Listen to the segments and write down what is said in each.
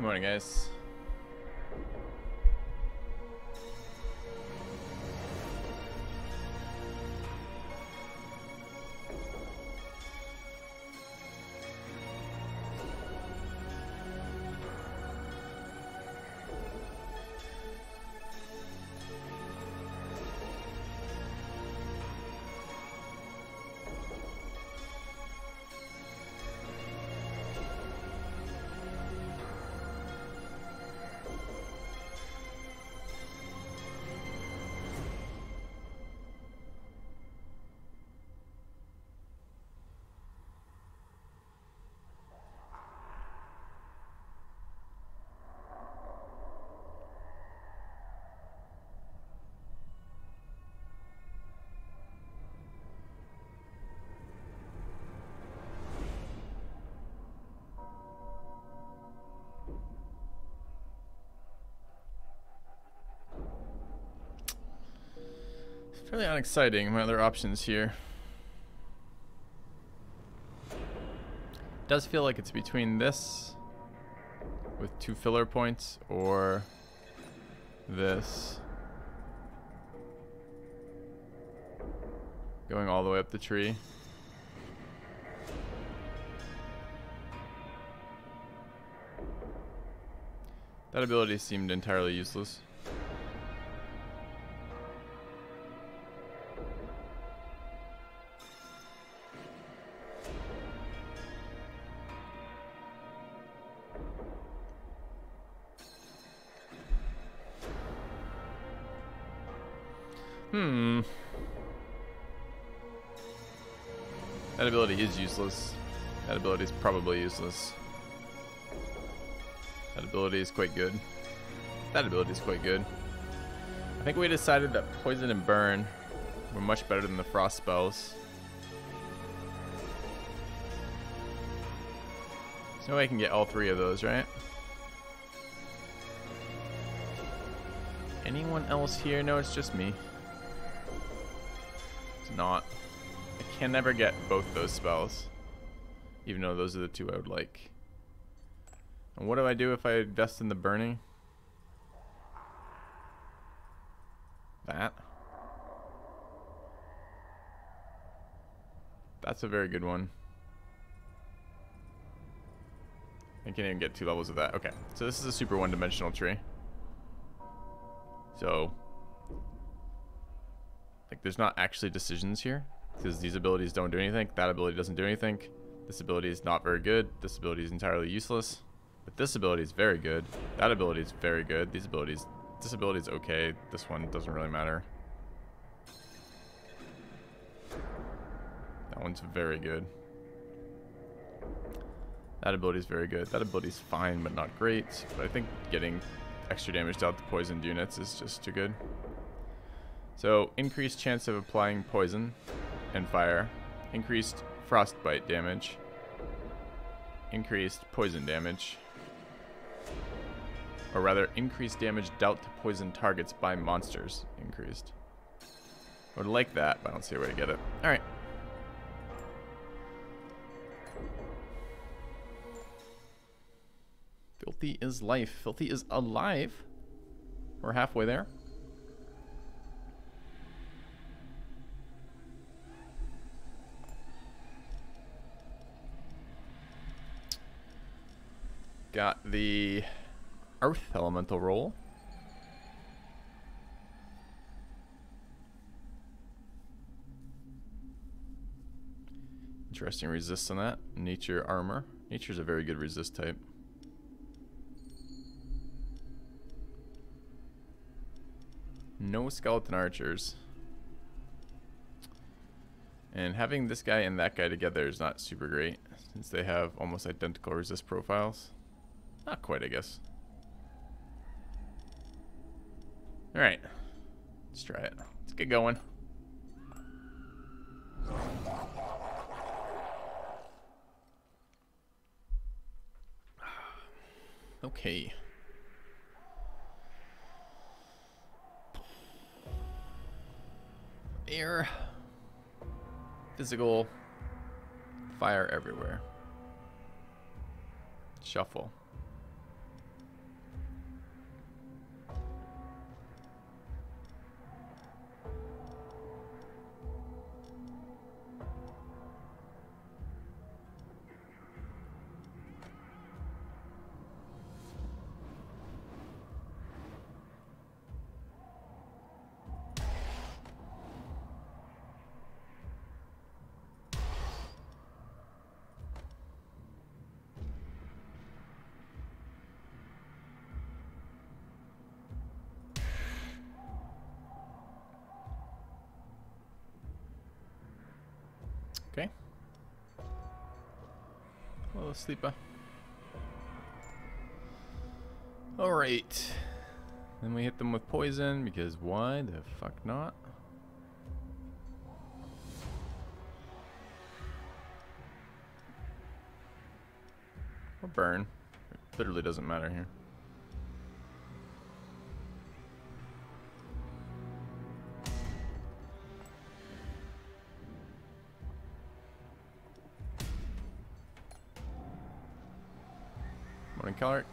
Morning, guys. Fairly unexciting. My other options here. Does feel like it's between this with 2 filler points or this going all the way up the tree. That ability seemed entirely useless. That ability is useless. That ability is probably useless. That ability is quite good. That ability is quite good. I think we decided that Poison and Burn were much better than the Frost spells. There's no way I can get all 3 of those, right? Anyone else here? No, it's just me. It's not. I can never get both those spells, even though those are the 2 I would like. And what do I do if I invest in the burning? That. That's a very good one. I can't even get 2 levels of that. Okay, so this is a super one-dimensional tree. So, like, there's not actually decisions here, because these abilities don't do anything. That ability doesn't do anything. This ability is not very good. This ability is entirely useless. But this ability is very good. That ability is very good. This ability is okay. This one doesn't really matter. That one's very good. That ability is very good. That ability is fine, but not great. But I think getting extra damage dealt to poisoned units is just too good. So, increased chance of applying poison and fire. Increased frostbite damage. Increased poison damage. Or rather, increased damage dealt to poison targets by monsters. Increased. I would like that, but I don't see a way to get it. Alright. Filthy is life. Filthy is alive. We're halfway there. Got the Earth Elemental roll. Interesting resist on that. Nature armor. Nature's a very good resist type. No skeleton archers. And having this guy and that guy together is not super great, since they have almost identical resist profiles. Not quite, I guess. Alright. Let's try it. Let's get going. Okay. Air. Physical. Fire everywhere. Shuffle. Okay. Well, sleeper. Alright. Then we hit them with poison, because why the fuck not? Or burn. It literally doesn't matter here. Morning caloric.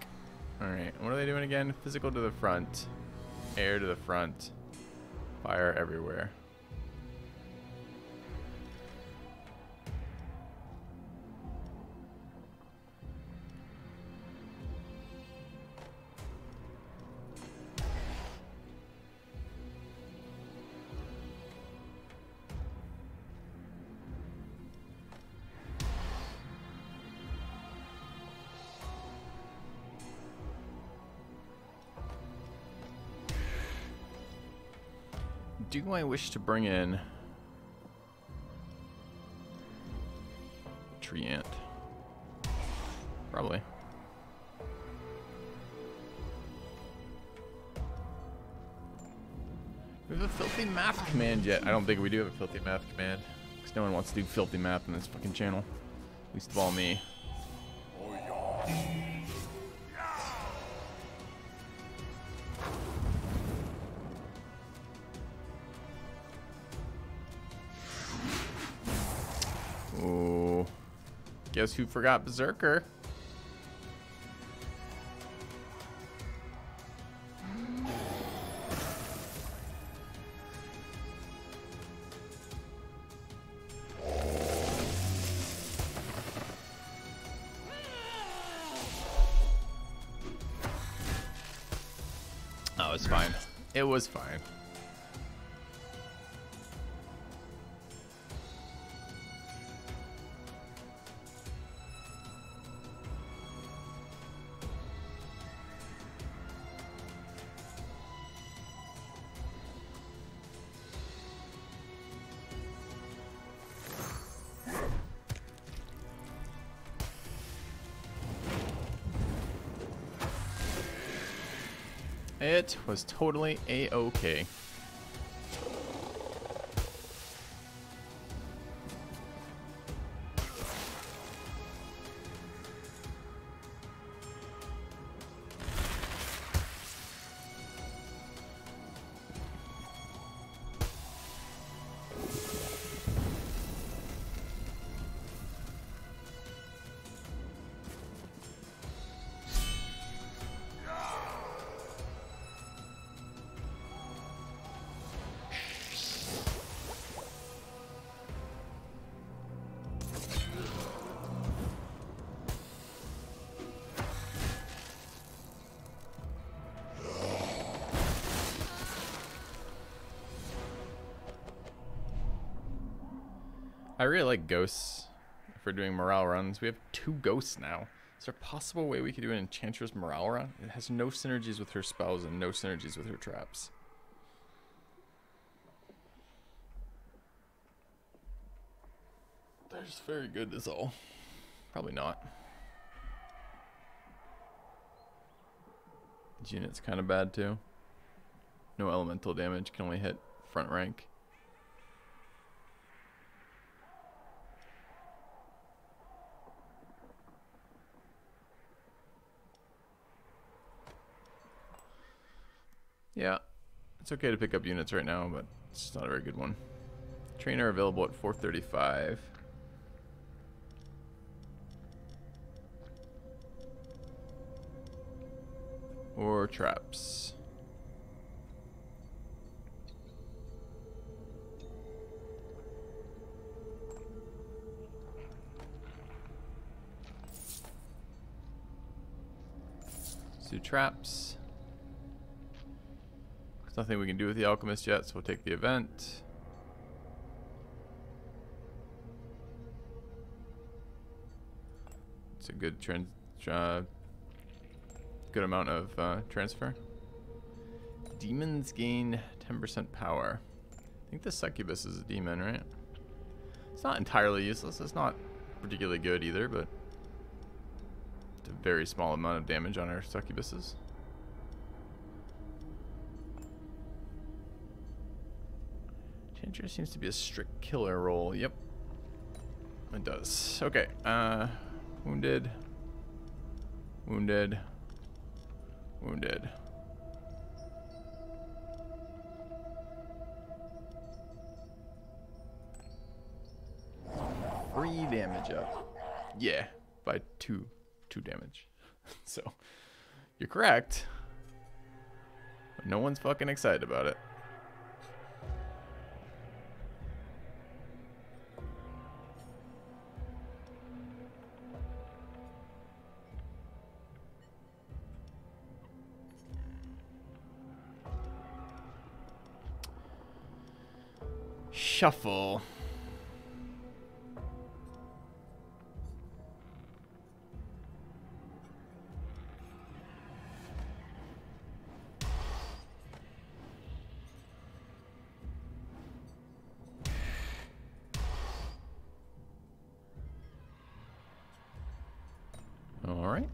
Alright, what are they doing again? Physical to the front. Air to the front. Fire everywhere. Do I wish to bring in tree ant? Probably. We have a filthy math command yet. I don't think we do have a filthy math command. Because no one wants to do filthy math in this fucking channel. Least of all me. Oh, guess who forgot Berserker? Oh, it's fine. It was fine. It was totally a-okay. I really like ghosts if we're doing morale runs. We have 2 ghosts now. Is there a possible way we could do an enchantress morale run? It has no synergies with her spells and no synergies with her traps. They're just very good is all. Probably not. This unit's kind of bad too. No elemental damage, can only hit front rank. Yeah, it's okay to pick up units right now, but it's not a very good one. Trainer available at 435. Or traps. Let's do traps. There's nothing we can do with the alchemist yet, so we'll take the event. It's a good good amount of transfer. Demons gain 10% power. I think the succubus is a demon, right? It's not entirely useless. It's not particularly good either, but it's a very small amount of damage on our succubuses. Enchantress seems to be a strict killer role. Yep. It does. Okay. Wounded. Wounded. Wounded. 3 damage up. Yeah, by 2 damage. So, you're correct. But no one's fucking excited about it. Shuffle. All right.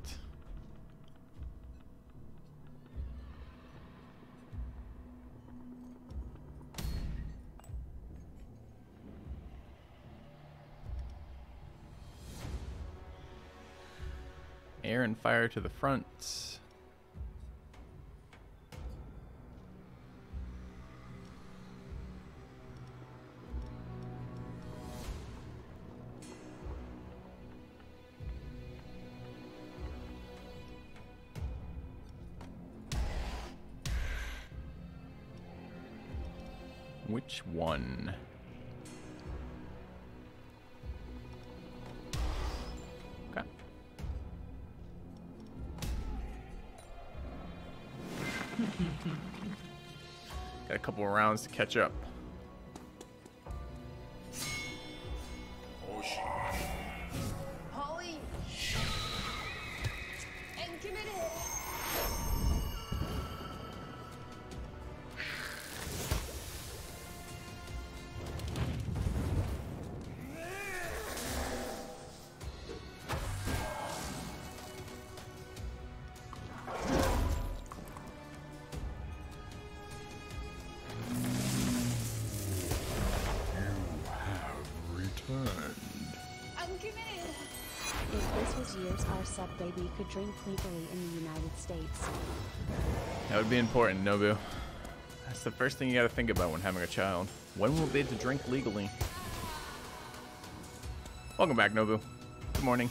Air and fire to the front. Which one? Okay. Got a couple of rounds to catch up. Holy and committed. If this was years, our sub-baby could drink legally in the United States. That would be important, Nobu. That's the first thing you gotta think about when having a child. When will they to drink legally? Welcome back, Nobu. Good morning.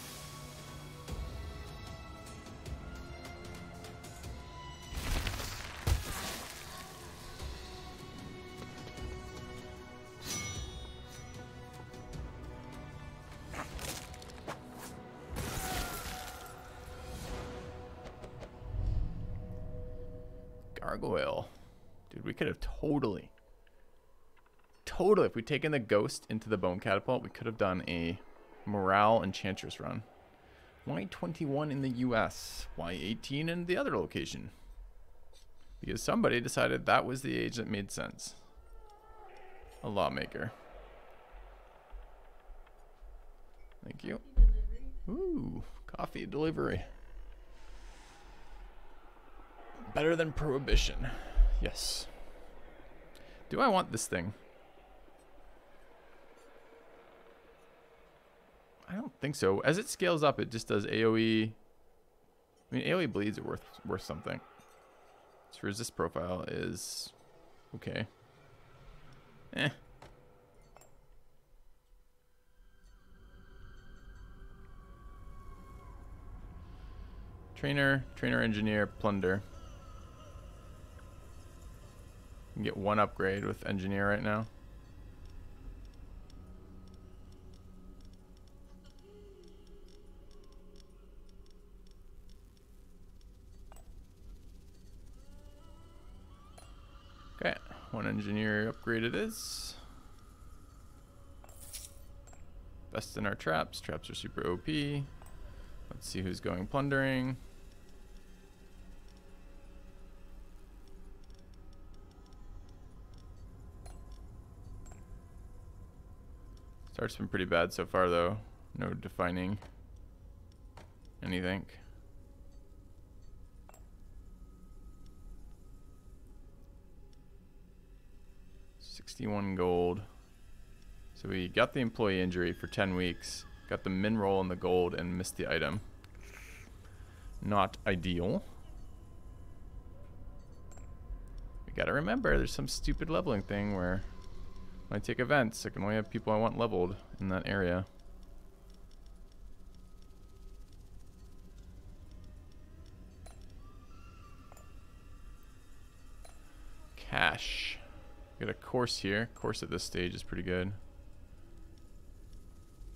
Gargoyle. Dude, we could have totally, if we'd taken the ghost into the bone catapult, we could have done a morale enchantress run. Why 21 in the US? Why 18 in the other location? Because somebody decided that was the age that made sense. A lawmaker. Thank you. Ooh, coffee delivery. Better than prohibition. Yes. Do I want this thing? I don't think so. As it scales up, it just does AoE. I mean, AoE bleeds are worth something. Its resist profile is okay. Eh. Trainer, engineer, plunder. You can get 1 upgrade with engineer right now. Okay, 1 engineer upgrade it is. Best in our traps. Traps are super OP. Let's see who's going plundering. Start's been pretty bad so far, though. No defining anything. $61 gold. So we got the employee injury for 10 weeks, got the min roll and the gold, and missed the item. Not ideal. We gotta remember, there's some stupid leveling thing where when I take events, I can only have people I want leveled in that area. Cash. Got a course here. Course at this stage is pretty good.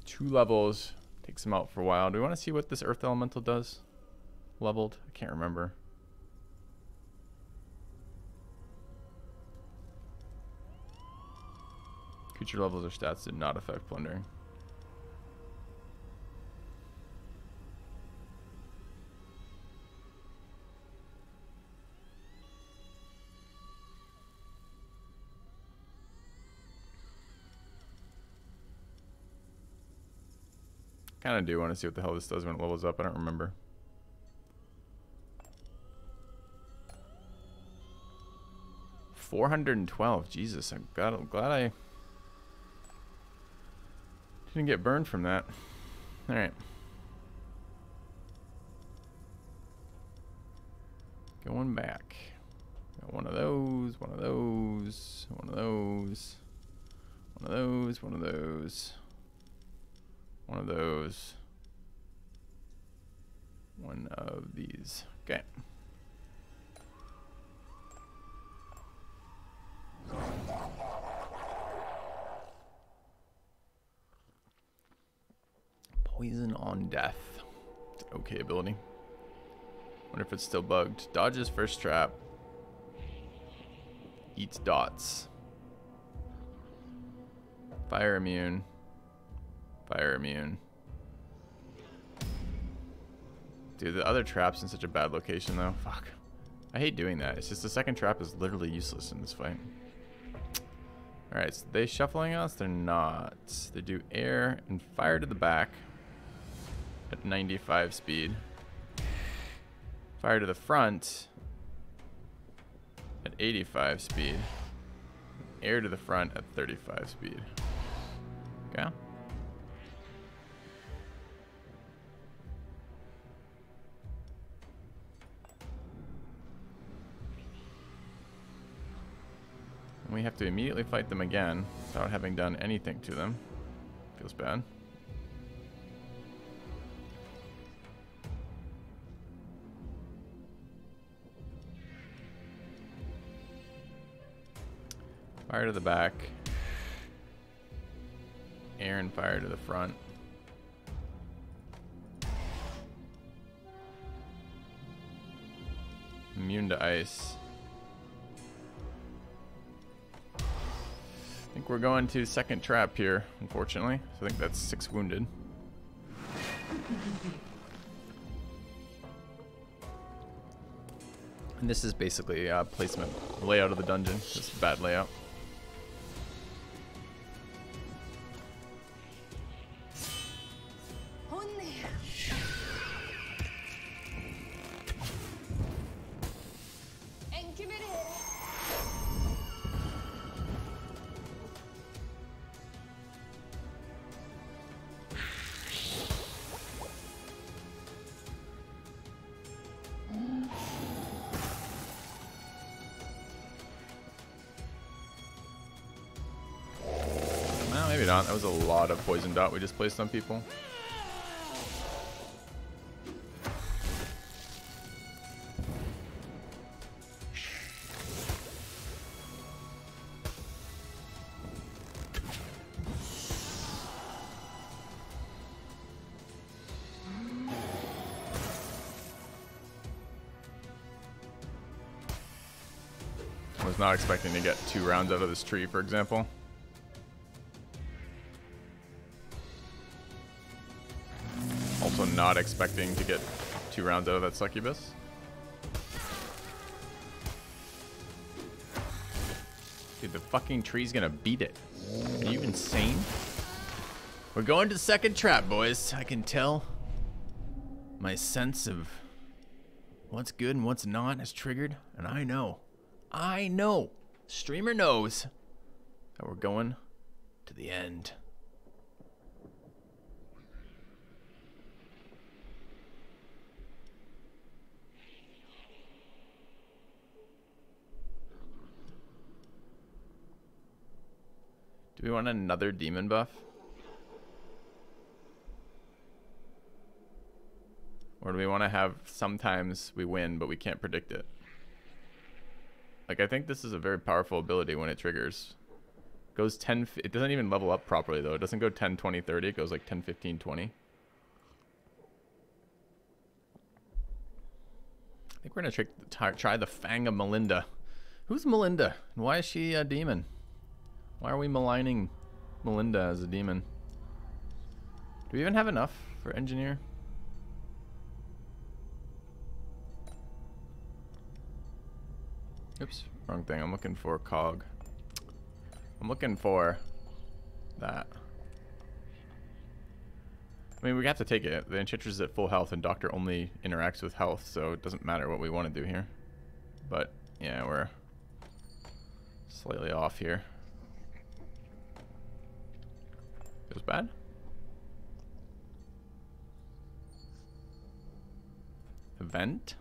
2 levels. Takes him out for a while. Do we want to see what this Earth Elemental does? Leveled? I can't remember. Creature levels or stats did not affect plundering. Kind of do want to see what the hell this does when it levels up. I don't remember. $412. Jesus, I'm glad I didn't get burned from that. All right. Going back. Got one of those, one of those, one of those, one of those, one of those. One of those. One of these. Okay. Poison on death. It's an okay ability. Wonder if it's still bugged. Dodges first trap. Eats dots. Fire immune. Fire immune. Dude, the other trap's in such a bad location though. Fuck. I hate doing that. It's just the second trap is literally useless in this fight. Alright, so they shuffling us? They're not. They do air and fire to the back at 95 speed. Fire to the front at 85 speed. Air to the front at 35 speed. Okay. We have to immediately fight them again without having done anything to them. Feels bad. Fire to the back. Air and fire to the front. Immune to ice. I think we're going to second trap here, unfortunately. So I think that's 6 wounded. And this is basically placement, layout of the dungeon. Just bad layout. Maybe not. That was a lot of poison dot we just placed on people. I was not expecting to get 2 rounds out of this tree, for example. Also not expecting to get 2 rounds out of that succubus. Dude, the fucking tree's gonna beat it. Are you insane? We're going to the second trap, boys. I can tell my sense of what's good and what's not is triggered, and I know, streamer knows that we're going to the end. Do we want another demon buff? Or do we want to have sometimes we win, but we can't predict it? Like, I think this is a very powerful ability when it triggers. It goes 10, it doesn't even level up properly though. It doesn't go 10, 20, 30. It goes like 10, 15, 20. I think we're going to try the Fang of Melinda. Who's Melinda? And why is she a demon? Why are we maligning Melinda as a demon? Do we even have enough for engineer? Oops, wrong thing. I'm looking for cog. I'm looking for that. I mean, we have to take it. The Enchantress is at full health and Doctor only interacts with health, so it doesn't matter what we want to do here. But, yeah, we're slightly off here. Feels bad. Event.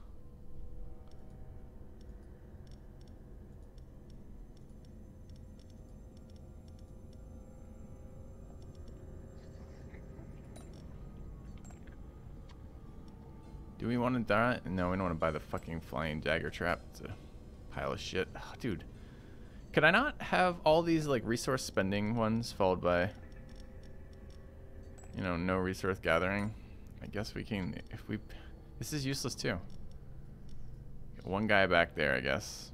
Do we want to die? No, we don't want to buy the fucking flying dagger trap. It's a pile of shit. Oh, dude. Could I not have all these like resource spending ones followed by, you know, no resource gathering? I guess we can, if we, this is useless too. Got one guy back there, I guess.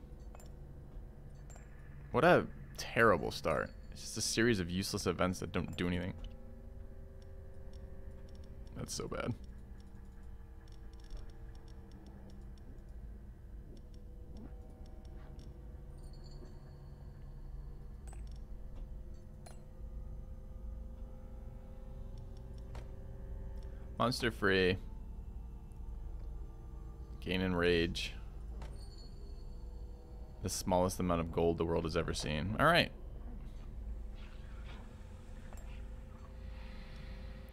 What a terrible start. It's just a series of useless events that don't do anything. That's so bad. Monster free. Gain in rage. The smallest amount of gold the world has ever seen. Alright.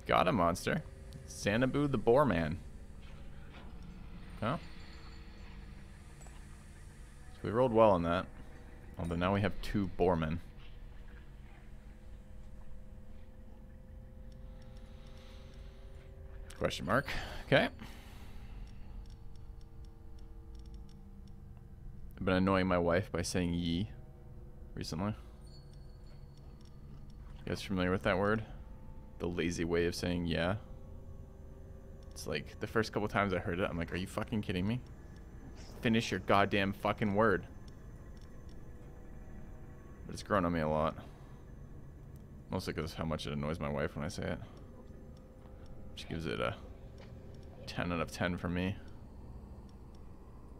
Got a monster. Xanadu the Boar Man. Huh? So we rolled well on that. Although now we have 2 boarmen. Question mark. Okay. I've been annoying my wife by saying ye recently. You guys familiar with that word? The lazy way of saying yeah. It's like the first couple times I heard it, I'm like, are you fucking kidding me? Finish your goddamn fucking word. But it's grown on me a lot. Mostly because how much it annoys my wife when I say it. She gives it a 10 out of 10 from me.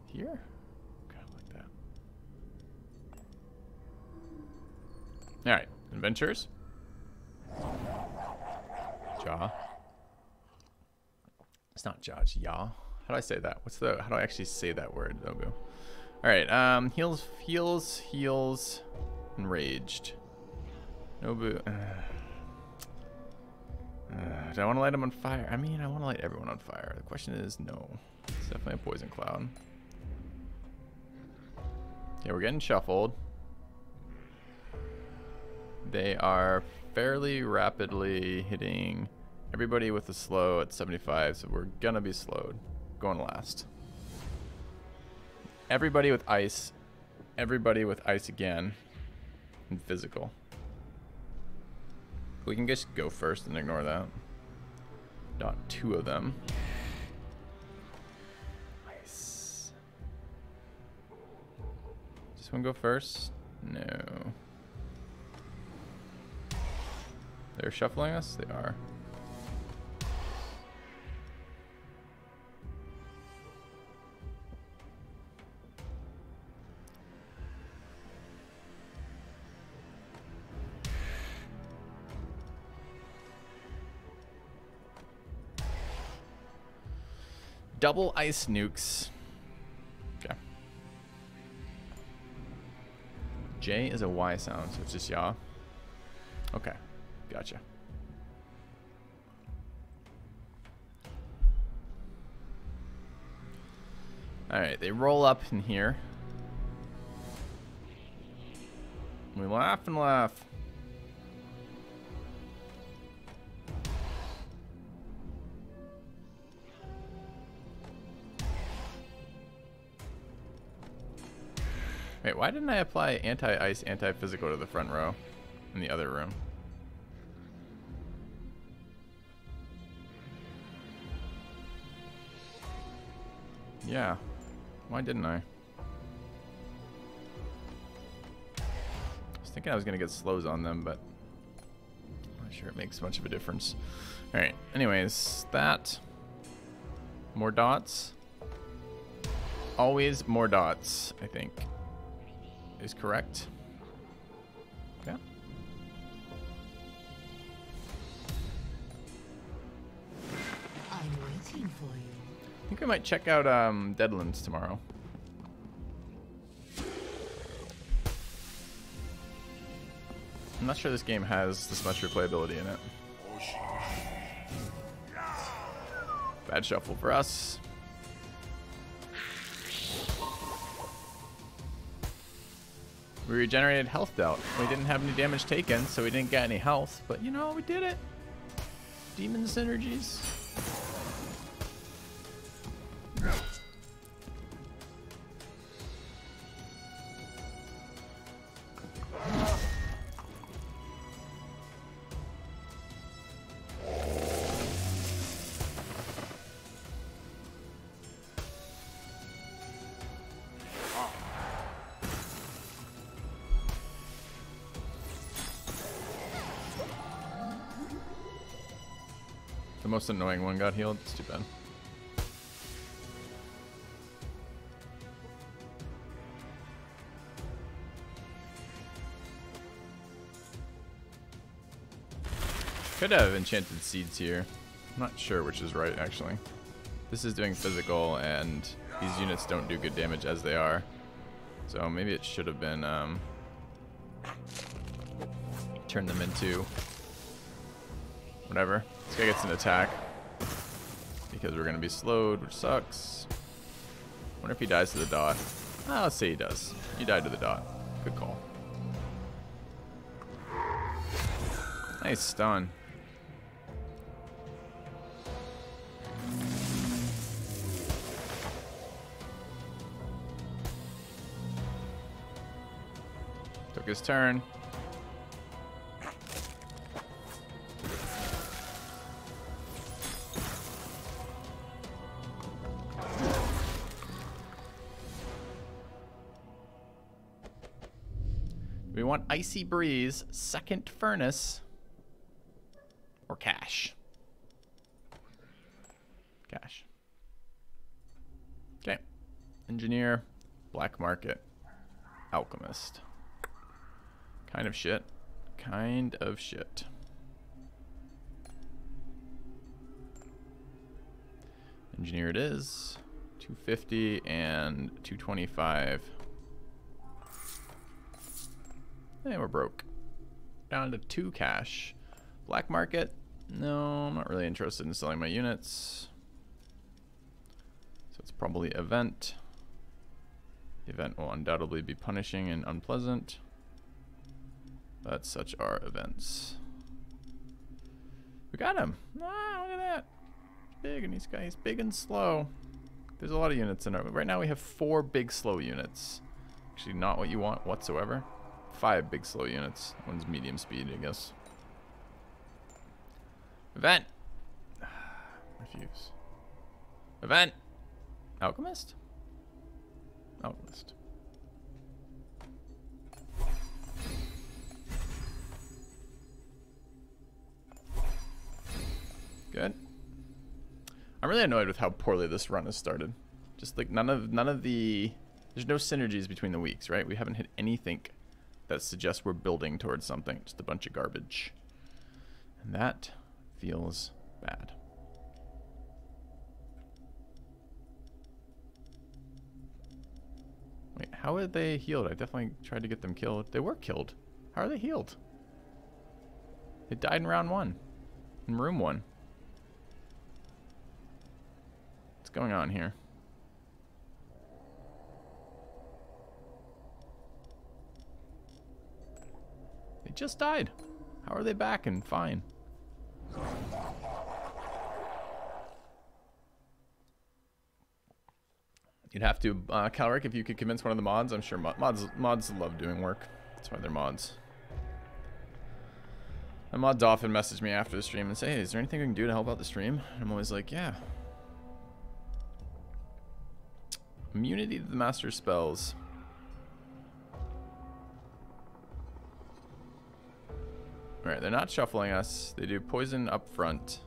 Here? Okay, like that. Alright, adventures. Jaw. It's not jaw, it's yaw. How do I say that? How do I actually say that word, Nobu? Alright, heals, enraged. Nobu. Do I want to light him on fire? I mean, I want to light everyone on fire. The question is, no. It's definitely a poison cloud. Okay, we're getting shuffled. They are fairly rapidly hitting everybody with a slow at 75, so we're gonna be slowed. Going last. Everybody with ice. Everybody with ice again. And physical. We can just go first and ignore that. Not 2 of them. Nice. Just one go first? No. They're shuffling us? They are. Double ice nukes. Okay. J is a Y sound, so it's just yaw. Okay, gotcha. Alright, they roll up in here. We laugh and laugh. Wait, why didn't I apply anti-ice, anti-physical to the front row in the other room? Yeah, why didn't I? I was thinking I was gonna get slows on them, but I'm not sure it makes much of a difference. Alright, anyways, that. More dots. Always more dots, I think, is correct. Okay. I'm waiting for you. I think we might check out Deadlands tomorrow. I'm not sure this game has this much replayability in it. Bad shuffle for us. We regenerated health dealt. We didn't have any damage taken, so we didn't get any health. But you know, we did it. Demon synergies. The most annoying one got healed. It's too bad. Could have enchanted seeds here. I'm not sure which is right, actually. This is doing physical, and these units don't do good damage as they are. So maybe it should have been turn them into whatever. This guy gets an attack because we're gonna be slowed, which sucks. Wonder if he dies to the dot. Ah, let's say he does. He died to the dot. Good call. Nice stun. Took his turn. We want Icy Breeze, Second Furnace, or Cash. Cash. Okay. Engineer, Black Market, Alchemist. Kind of shit. Kind of shit. Engineer it is. 250 and 225. And we're broke. Down to 2 cash. Black market? No, I'm not really interested in selling my units. So it's probably event. The event will undoubtedly be punishing and unpleasant. But such are events. We got him. Ah, look at that. Big, and he's big and slow. There's a lot of units in our. Right now we have 4 big slow units. Actually, not what you want whatsoever. 5 big slow units. One's medium speed, I guess. Event. Refuse. Event. Alchemist? Alchemist. Good. I'm really annoyed with how poorly this run has started. Just like none of the there's no synergies between the weeks, right? We haven't hit anything that suggests we're building towards something. Just a bunch of garbage. And that feels bad. How are they healed? I definitely tried to get them killed. They were killed. How are they healed? They died in round 1. In room 1. What's going on here? They just died. How are they back and fine? You'd have to, Calric, if you could convince one of the mods. I'm sure mods love doing work. That's why they're mods. And mods often message me after the stream and say, hey, is there anything we can do to help out the stream? And I'm always like, yeah. Immunity to the master spells. Alright, they're not shuffling us. They do poison up front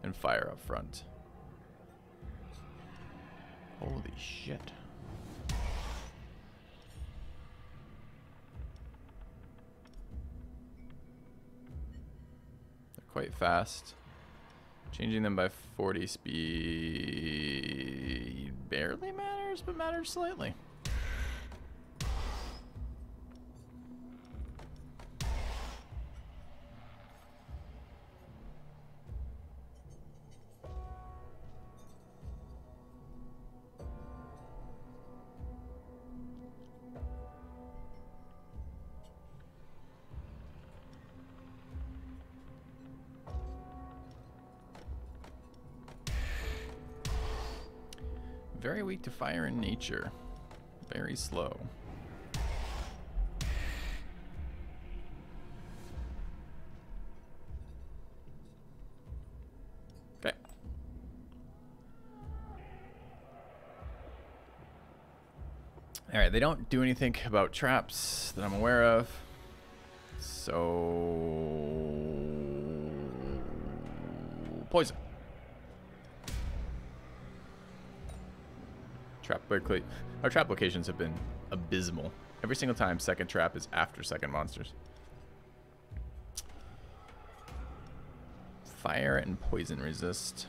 and fire up front. Holy shit. They're quite fast. Changing them by 40 speed barely matters, but matters slightly. Very weak to fire in nature. Very slow. Okay. Alright, they don't do anything about traps that I'm aware of. So... poison. Our trap locations have been abysmal. Every single time, second trap is after second monsters. Fire and poison resist.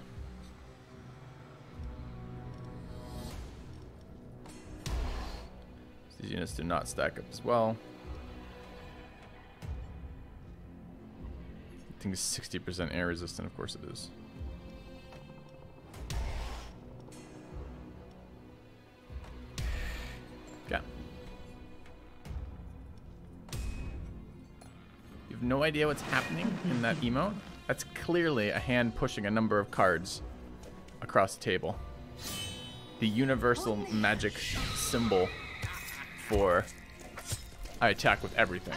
These units do not stack up as well. I think it's 60% air resistant, of course it is. Yeah. You have no idea what's happening in that emote? That's clearly a hand pushing a number of cards across the table. The universal magic symbol for I attack with everything.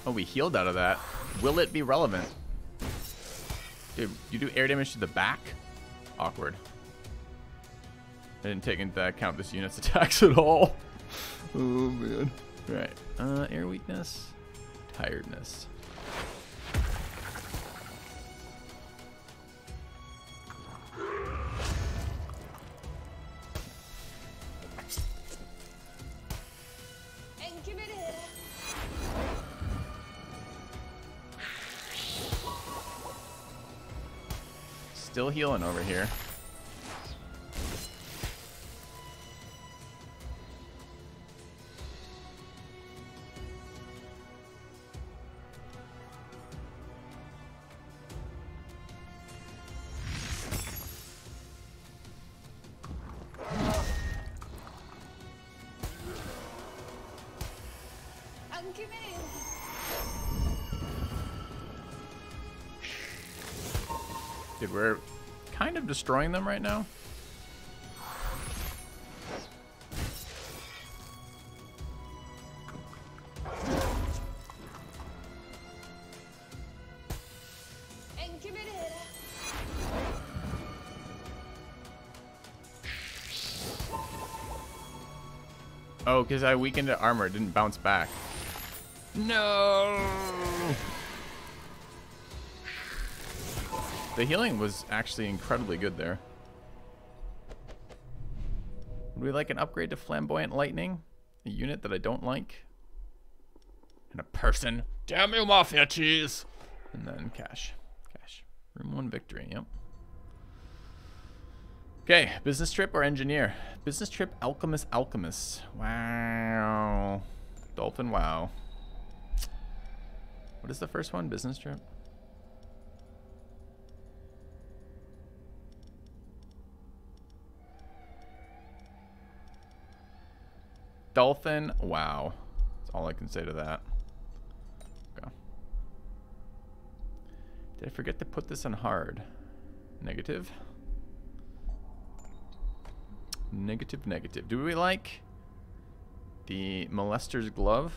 Oh, we healed out of that. Will it be relevant? Dude, you do air damage to the back? Awkward. I didn't take into account this unit's attacks at all. Oh, man. Right. Air weakness. Tiredness. Still healing over here. Dude, we're kind of destroying them right now. Oh, because I weakened the armor, it didn't bounce back. No! The healing was actually incredibly good there. Would we like an upgrade to Flamboyant Lightning? A unit that I don't like. And a person. Damn you, Mafia Cheese! And then cash. Cash. Room 1 victory, yep. Okay, business trip or engineer? Business trip, alchemist. Wow. Dolphin, wow. What is the first one? Business trip? Dolphin, wow. That's all I can say to that. Okay. Did I forget to put this on hard? Negative. Negative. Do we like the molester's glove?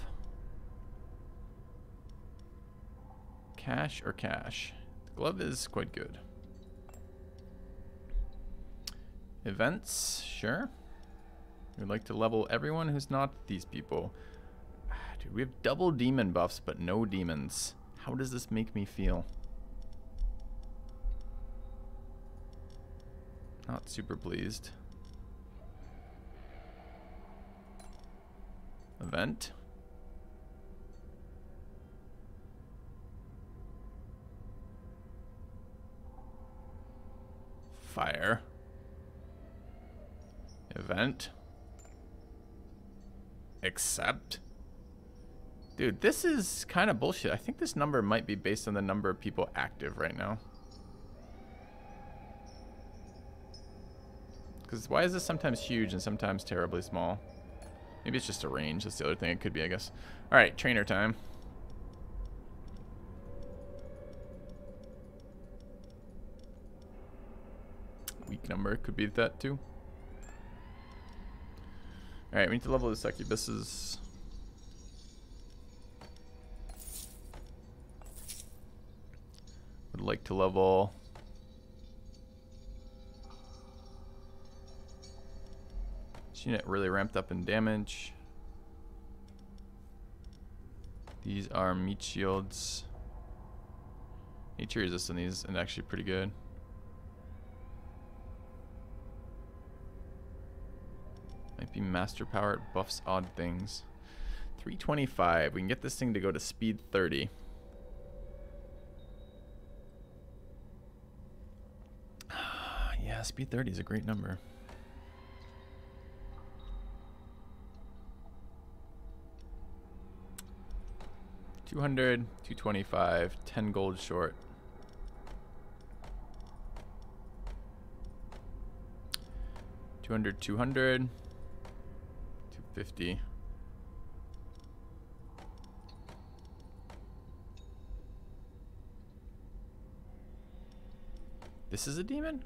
Cash or cash? The glove is quite good. Events, sure. We'd like to level everyone who's not these people. Dude, we have double demon buffs, but no demons. How does this make me feel? Not super pleased. Event. Fire. Event. Accept. Dude, this is kind of bullshit. I think this number might be based on the number of people active right now. Because why is this sometimes huge and sometimes terribly small? Maybe it's just a range. That's the other thing it could be, I guess. All right, trainer time. Weak number could be that too. All right, we need to level the succubuses. Would like to level. This unit really ramped up in damage. These are meat shields. Nature resist on these and actually pretty good. Might be master power. It buffs odd things. 325. We can get this thing to go to speed 30. Yeah, speed 30 is a great number. $200, $225, 10 gold short. $200, $200, $250. This is a demon?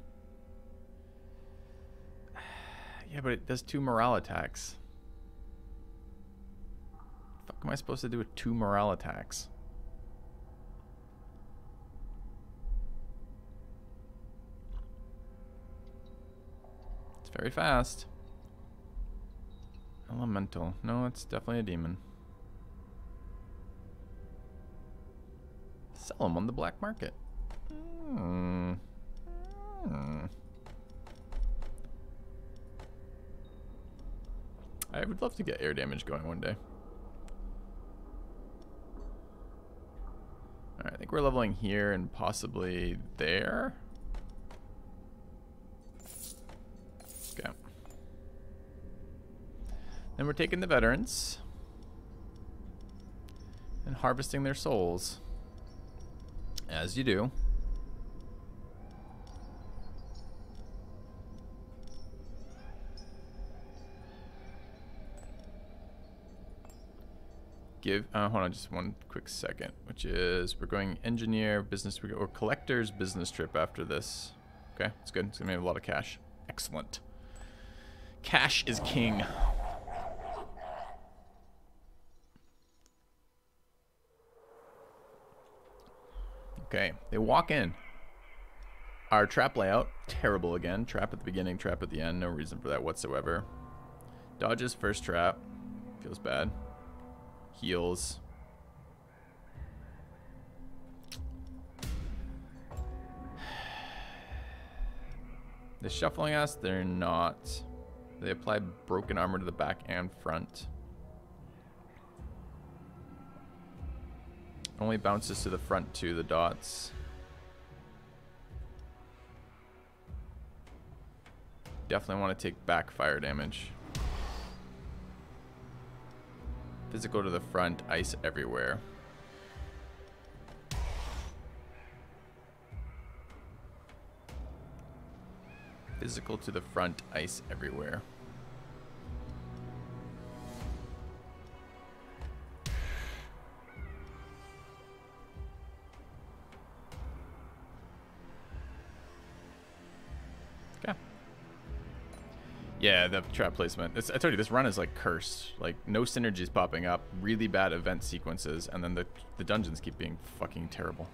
Yeah, but it does 2 morale attacks. Fuck am I supposed to do with 2 morale attacks? It's very fast. Elemental. No, it's definitely a demon. Sell them on the black market. I would love to get air damage going one day. Alright, I think we're leveling here and possibly there. Okay. Then we're taking the veterans and harvesting their souls. As you do. Hold on just one quick second, which is we're going engineer, business, or collector's business trip after this. Okay, it's good. It's gonna be a lot of cash. Excellent. Cash is king. Okay, they walk in. Our trap layout, terrible again. Trap at the beginning, trap at the end. No reason for that whatsoever. Dodges first trap. Feels bad. Heals. They're shuffling us. They're not. They apply broken armor to the back and front. Only bounces to the front too, the dots. Definitely want to take back fire damage. Physical to the front, ice everywhere. Physical to the front, ice everywhere. Okay. Yeah, the trap placement. I told you, this run is like cursed. Like, no synergies popping up, really bad event sequences, and then the dungeons keep being fucking terrible.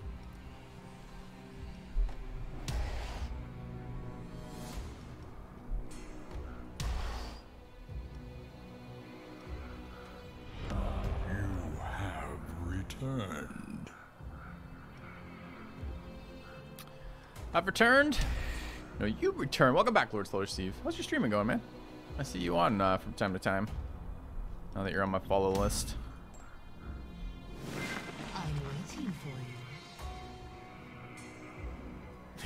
I've returned. No, you returned. Welcome back, Lord Slower Steve. How's your streaming going, man? I see you on from time to time. Now that you're on my follow list. I'm waiting for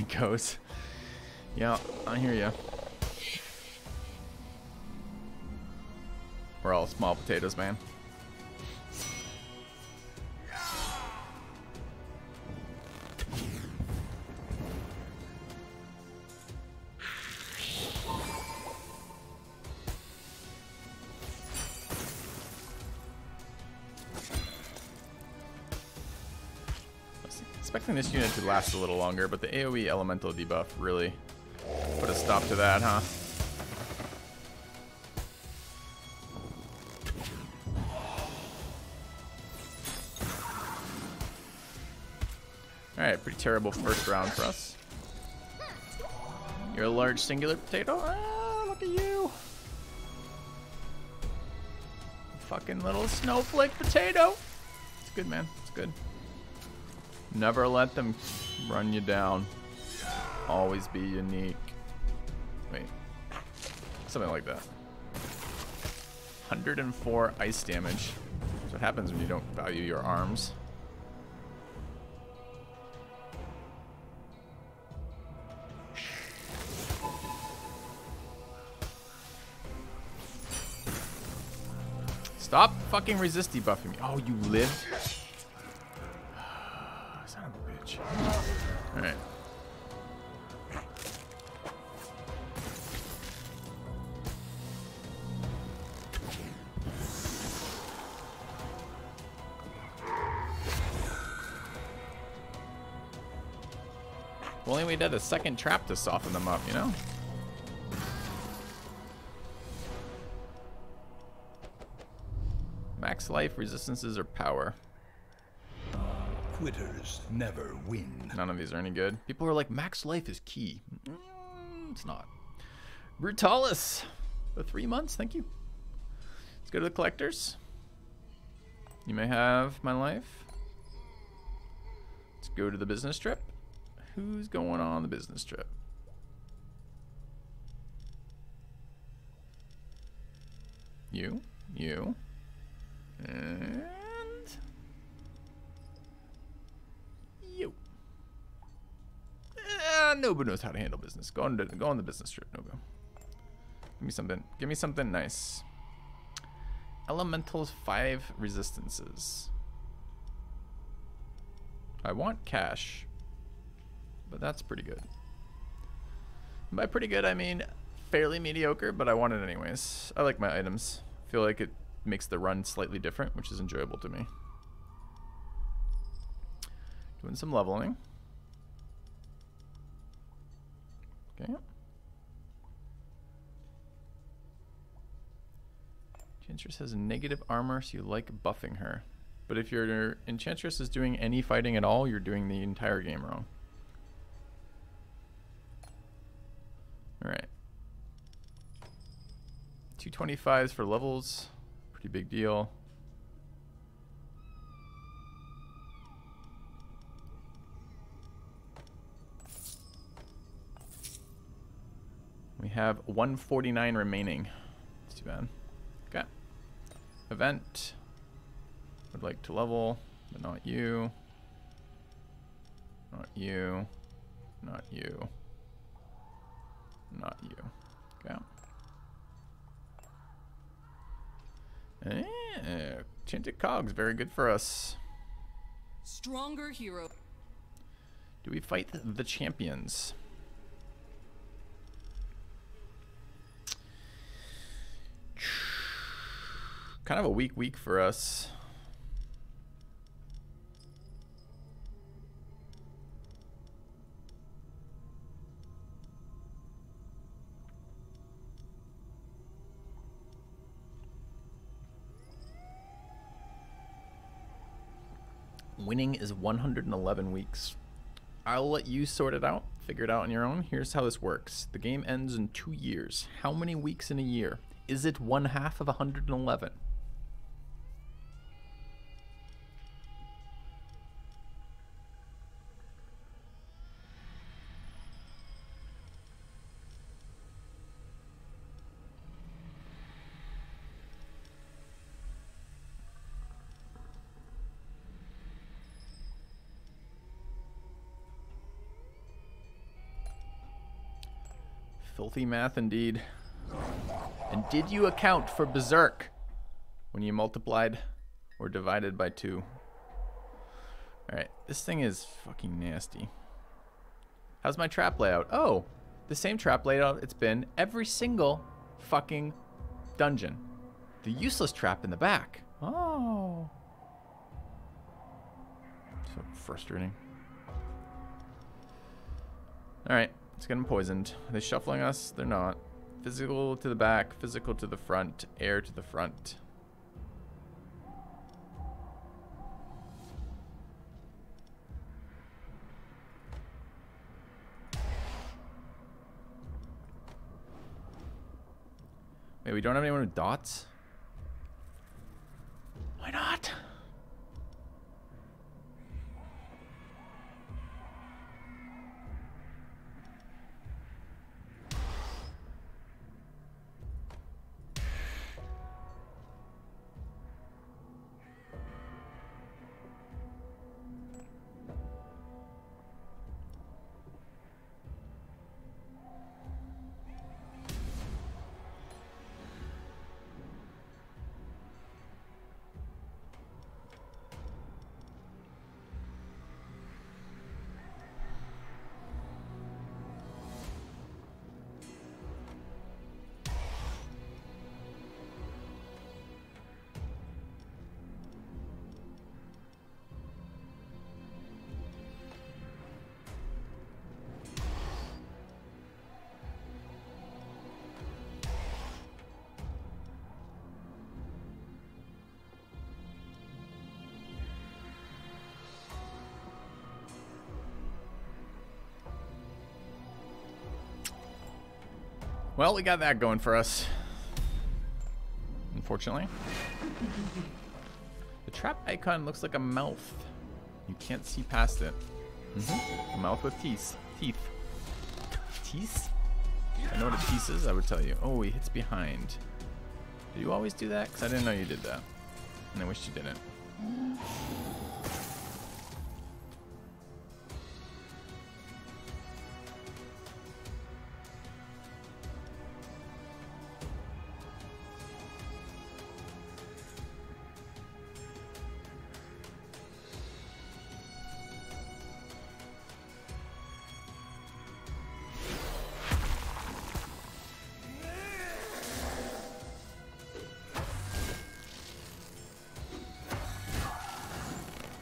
you. It goes. Yeah, I hear you. We're all small potatoes, man. Expecting this unit to last a little longer, but the AoE elemental debuff really put a stop to that, huh? Alright, pretty terrible first round for us. You're a large singular potato? Ah, look at you. Fucking little snowflake potato. It's good, man. It's good. Never let them run you down. Always be unique. Wait. Something like that. 104 ice damage. That's what happens when you don't value your arms. Stop fucking resist debuffing me. Oh, you lived? Son of a bitch. Alright. If only we did a second trap to soften them up, you know? Max life, resistances, or power. Quitters never win. None of these are any good. People are like, max life is key. It's not. Brutalis. For 3 months, thank you. Let's go to the collectors. You may have my life. Let's go to the business trip. Who's going on the business trip? You. And you. Nobu knows how to handle business. Go on the business trip, Nobu. Give me something. Give me something nice. Elementals 5 resistances. I want cash, but that's pretty good. And by pretty good, I mean fairly mediocre, but I want it anyways. I like my items. Feel like it makes the run slightly different, which is enjoyable to me. Doing some leveling. Okay. Enchantress has negative armor, so you like buffing her. But if your Enchantress is doing any fighting at all, you're doing the entire game wrong. Alright. 225s for levels. Pretty big deal. We have 149 remaining. It's too bad. Okay. Event. Would like to level, but not you. Not you. Not you. Not you. Yeah. Chanted cogs, very good for us. Stronger hero. Do we fight the champions? Kind of a weak week for us. Winning is 111 weeks. I'll let you sort it out, figure it out on your own. Here's how this works. The game ends in 2 years. How many weeks in a year? Is it 1/2 of 111? Filthy math indeed. And did you account for Berserk when you multiplied or divided by 2? Alright, this thing is fucking nasty. How's my trap layout? Oh, the same trap layout it's been every single fucking dungeon. The useless trap in the back. Oh. So frustrating. Alright. Let's get them poisoned. Are they shuffling us? They're not. Physical to the back, physical to the front, air to the front. Wait, we don't have anyone with dots? Why not? Well, we got that going for us. Unfortunately. The trap icon looks like a mouth. You can't see past it. A mouth with teeth. Teeth. Teeth? I know what a teeth is, I would tell you. Oh, he hits behind. Do you always do that? Because I didn't know you did that. And I wish you didn't.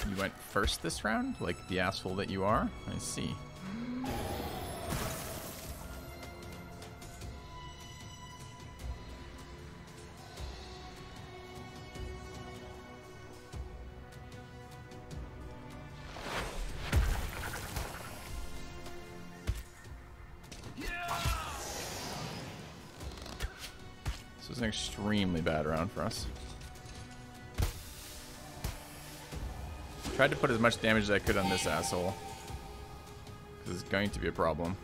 You went first this round? Like the asshole that you are? I see. This was an extremely bad round for us. Tried to put as much damage as I could on this asshole. This is going to be a problem.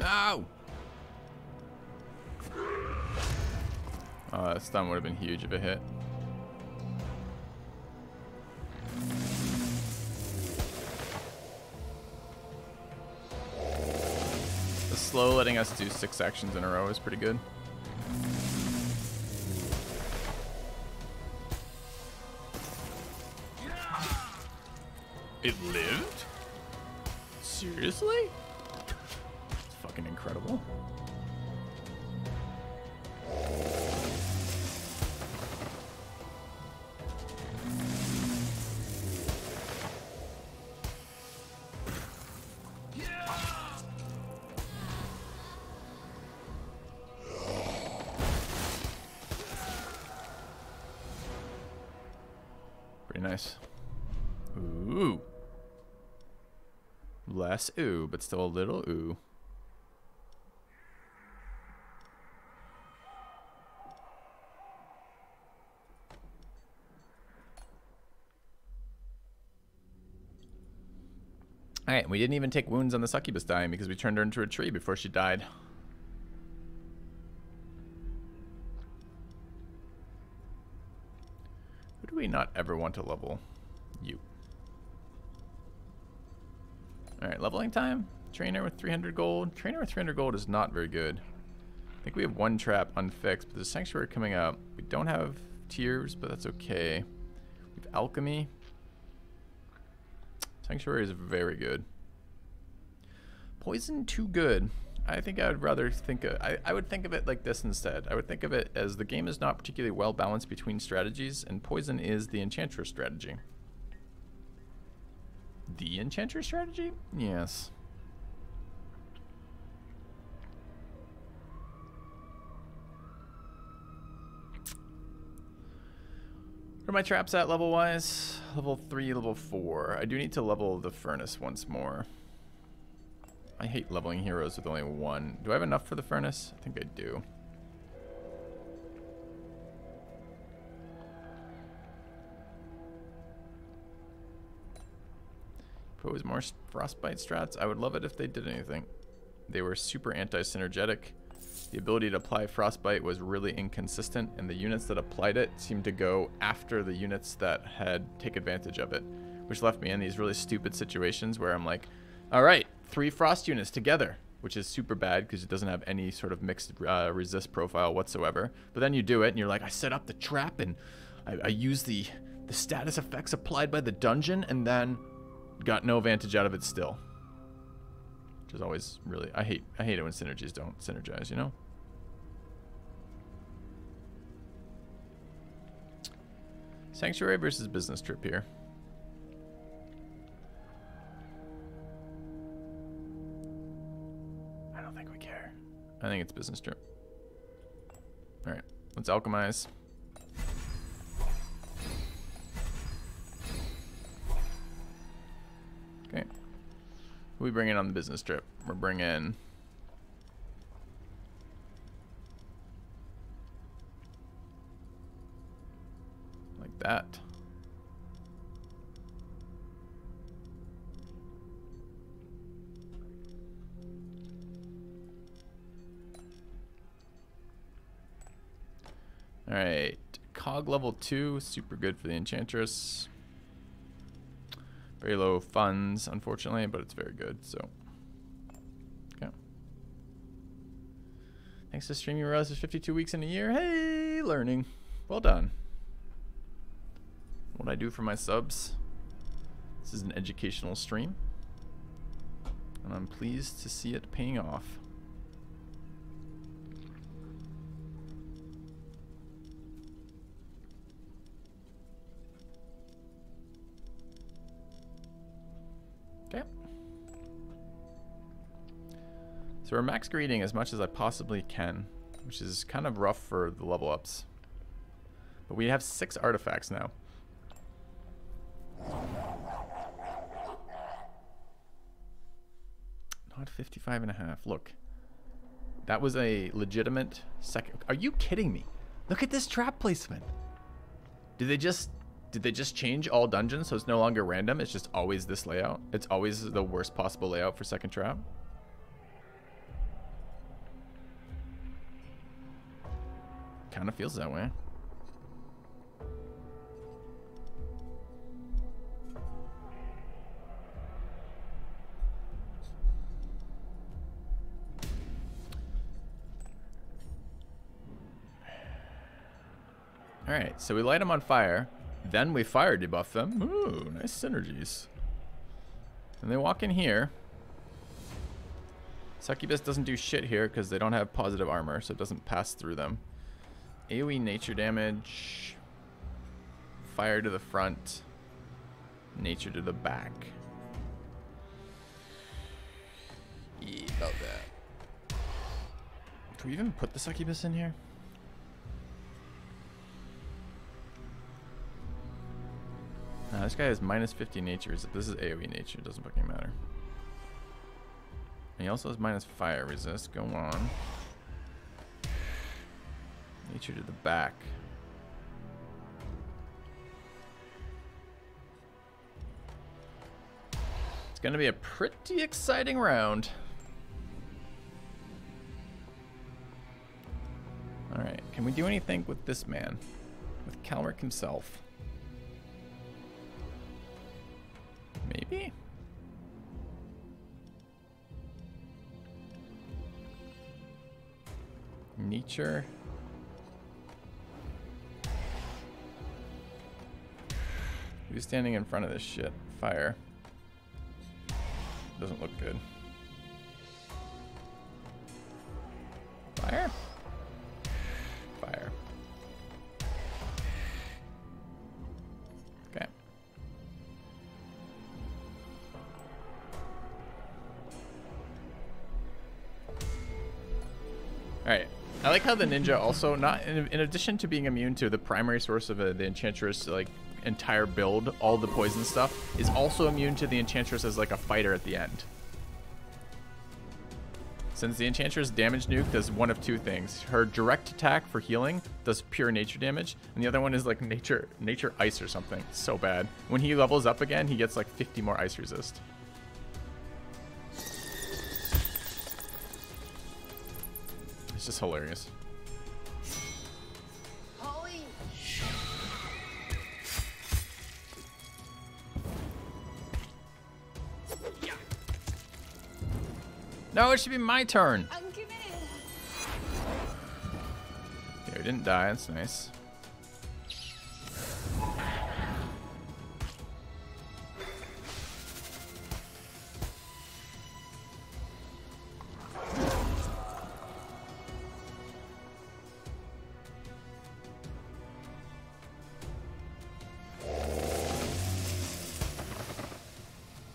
No! That stun would have been huge if it hit. The slow letting us do 6 actions in a row is pretty good. It lived? Seriously? It's fucking incredible. Pretty nice. Ooh. Less ooh, but still a little ooh. Alright, we didn't even take wounds on the succubus dying because we turned her into a tree before she died. Who do we not ever want to level? You. Alright, leveling time. Trainer with 300 gold. Trainer with 300 gold is not very good. I think we have one trap unfixed, but there's Sanctuary coming up. We don't have tiers, but that's okay. We have Alchemy. Sanctuary is very good. Poison, too good. I think I would rather think of, I would think of it like this instead. I would think of it as the game is not particularly well balanced between strategies, and Poison is the Enchantress strategy. The Enchantress strategy? Yes. Where are my traps at level-wise? Level 3, level 4. I do need to level the furnace once more. I hate leveling heroes with only 1. Do I have enough for the furnace? I think I do. Propose more frostbite strats. I would love it if they did anything. They were super anti-synergetic. The ability to apply frostbite was really inconsistent, and the units that applied it seemed to go after the units that had take advantage of it, which left me in these really stupid situations where I'm like, all right, 3 frost units together, which is super bad because it doesn't have any sort of mixed resist profile whatsoever. But then you do it and you're like, I set up the trap and I use the status effects applied by the dungeon and then got no advantage out of it still. Which is always really, I hate it when synergies don't synergize, you know? Sanctuary versus business trip here. I don't think we care. I think it's business trip. Alright, let's alchemize. Okay. Who we bring in on the business trip? We're bringing like that. All right, cog level 2, super good for the Enchantress. Very low funds, unfortunately, but it's very good, so. Okay. Thanks to stream, you realize there's 52 weeks in a year. Hey, learning. Well done. What I do for my subs. This is an educational stream. And I'm pleased to see it paying off. Okay. So we're max greeting as much as I possibly can, which is kind of rough for the level ups. But we have 6 artifacts now. Not 55.5. Look. That was a legitimate second. Are you kidding me? Look at this trap placement. Did they just change all dungeons so it's no longer random? It's just always this layout. It's always the worst possible layout for second trap. Kind of feels that way. Alright, so we light them on fire. Then we fire debuff them. Ooh, nice synergies. And they walk in here. Succubus doesn't do shit here because they don't have positive armor, so it doesn't pass through them. AoE nature damage. Fire to the front. Nature to the back. Yeah, about that. Can we even put the succubus in here? This guy has minus 50 nature. This is AoE nature. It doesn't fucking matter. And he also has minus fire resist. Go on. Nature to the back. It's going to be a pretty exciting round. Alright. Can we do anything with this man? With Calric himself? Maybe? Nature. Who's standing in front of this shit? Fire. Doesn't look good. Fire? Fire. Okay. Alright. I like how the ninja also, not in addition to being immune to the primary source of the enchantress, like, entire build, all the poison stuff, is also immune to the enchantress as like a fighter at the end. Since the enchantress damage nuke does one of two things. Her direct attack for healing does pure nature damage, and the other one is like nature ice or something. It's so bad. When he levels up again, he gets like 50 more ice resist. It's just hilarious. No, it should be my turn. Okay, we didn't die. That's nice.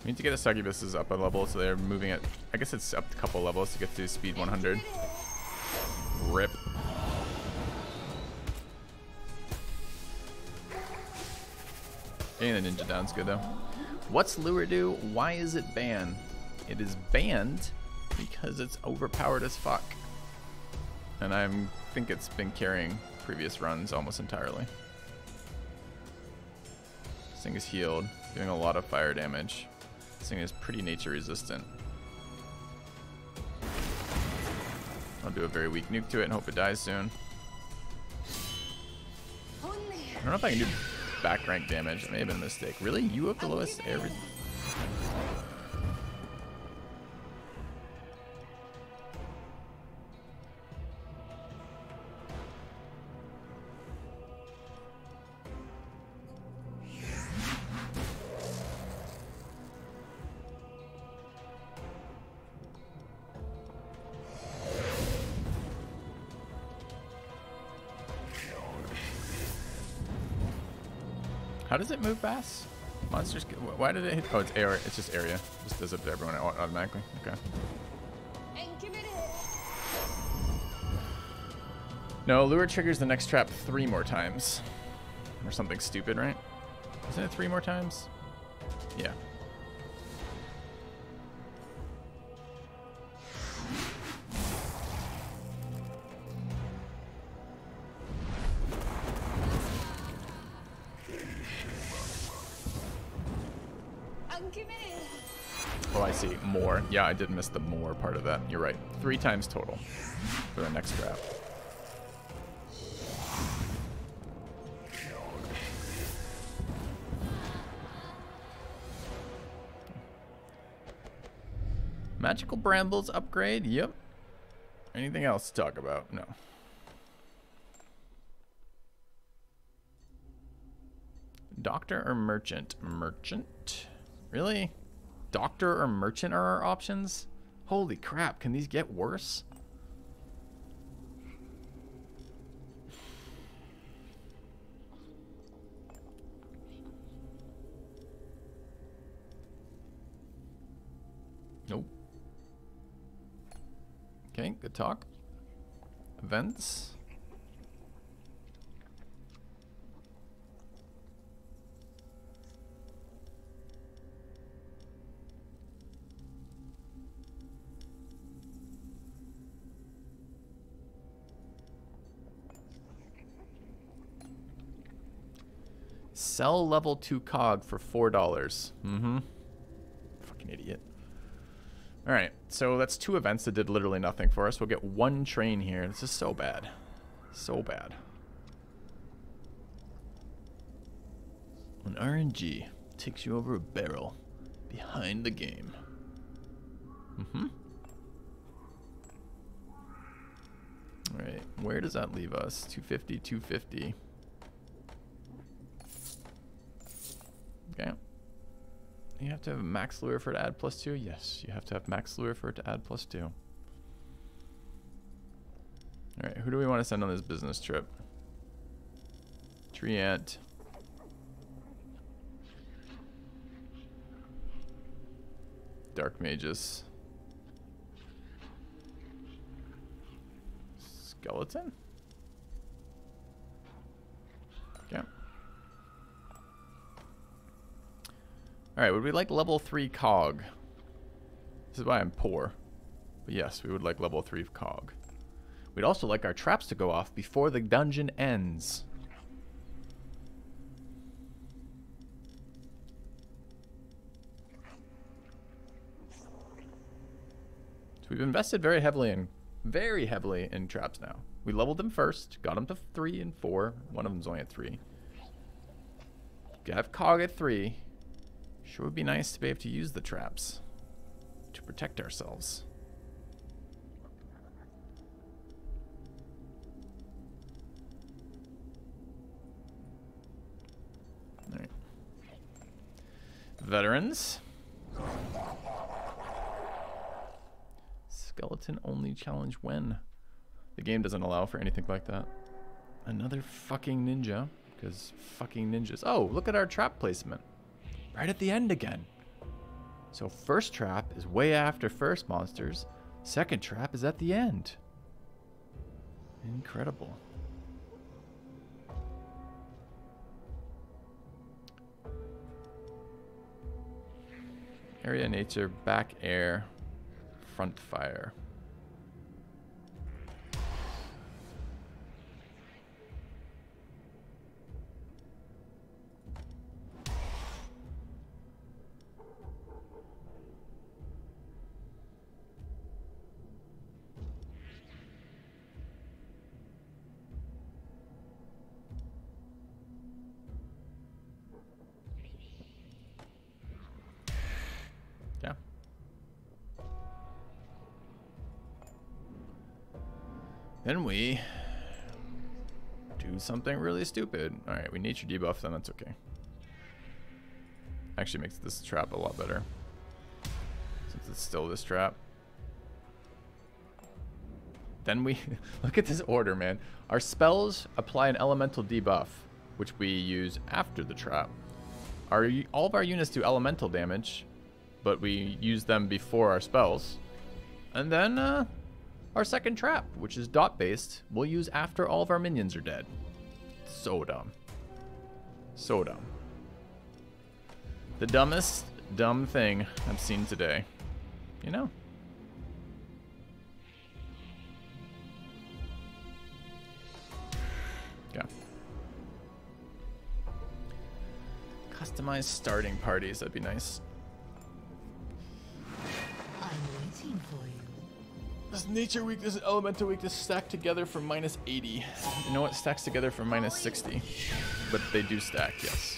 We need to get the succubuses up a level, so they're moving it. I guess it's up a couple levels to get to speed 100. Rip. Getting the ninja down's good though. What's Lure do? Why is it banned? It is banned because it's overpowered as fuck. And I think it's been carrying previous runs almost entirely. This thing is healed, doing a lot of fire damage. This thing is pretty nature resistant. I'll do a very weak nuke to it and hope it dies soon. I don't know if I can do back rank damage. It may have been a mistake. Really? You have the lowest air? How does it move fast? Monsters get, why did it hit? Oh, it's area. It's just area. It just does it to everyone automatically. Okay. No, lure triggers the next trap 3 more times. Or something stupid, right? Isn't it 3 more times? Yeah. Oh, I see. More. Yeah, I did miss the more part of that. You're right. 3 times total for the next trap. Magical brambles upgrade. Yep. Anything else to talk about? No. Doctor or merchant? Merchant? Really? Doctor or merchant are our options? Holy crap, can these get worse? Nope. Okay, good talk. Events. Sell level 2 cog for $4. Mm-hmm. Fucking idiot. Alright, so that's 2 events that did literally nothing for us. We'll get 1 train here. This is so bad. So bad. An RNG takes you over a barrel behind the game. Mm-hmm. Alright, where does that leave us? 250, 250. Okay. You have to have max lure for it to add +2? Yes, you have to have max lure for it to add +2. Alright, who do we want to send on this business trip? Tree ant. Dark mages. Skeleton? Okay. Alright, would we like level 3 cog? This is why I'm poor. But yes, we would like level 3 cog. We'd also like our traps to go off before the dungeon ends. So we've invested very heavily in traps now. We leveled them first, got them to 3 and 4. One of them's only at 3. You have cog at 3. Sure would be nice to be able to use the traps to protect ourselves. All right. Veterans. Skeleton only challenge when? The game doesn't allow for anything like that. Another fucking ninja, because fucking ninjas. Oh, look at our trap placement. Right at the end again. So first trap is way after first monsters. Second trap is at the end. Incredible. Area nature, back air, front fire. Yeah. Then we do something really stupid. Alright, we nature debuff, then that's okay. Actually makes this trap a lot better. Since it's still this trap. Then we look at this order, man. Our spells apply an elemental debuff, which we use after the trap. All of our units do elemental damage, but we use them before our spells. And then our second trap, which is dot based, we'll use after all of our minions are dead. So dumb. So dumb. The dumbest dumb thing I've seen today. You know? Yeah. Customized starting parties, that'd be nice. I'm waiting for you. This nature weakness and elemental weakness stack together for -80. You know what? Stacks together for -60. But they do stack, yes.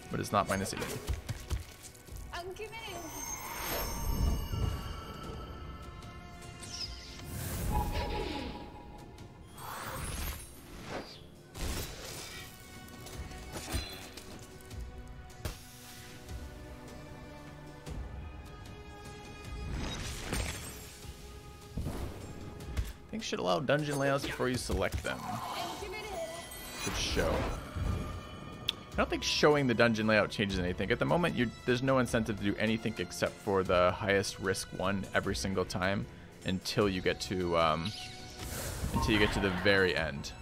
But it's not -80. I'm giving in. think should allow dungeon layouts before you select them. Should show. I don't think showing the dungeon layout changes anything. At the moment, there's no incentive to do anything except for the highest risk one every single time until you get to the very end.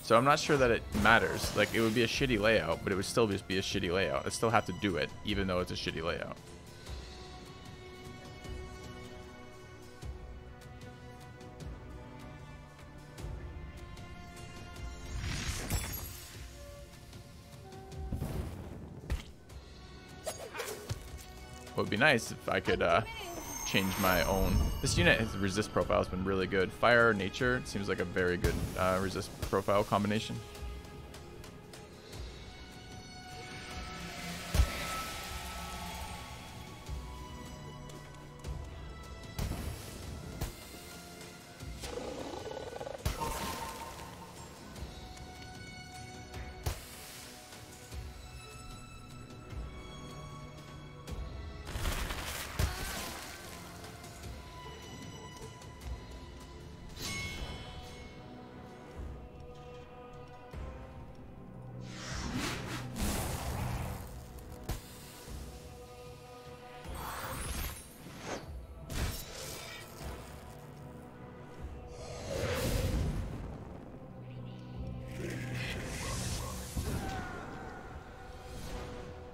So I'm not sure that it matters. Like, it would be a shitty layout, but it would still just be a shitty layout. I still have to do it, even though it's a shitty layout. What would be nice if I could change my own. This unit, his resist profile has been really good. Fire, nature seems like a very good resist profile combination.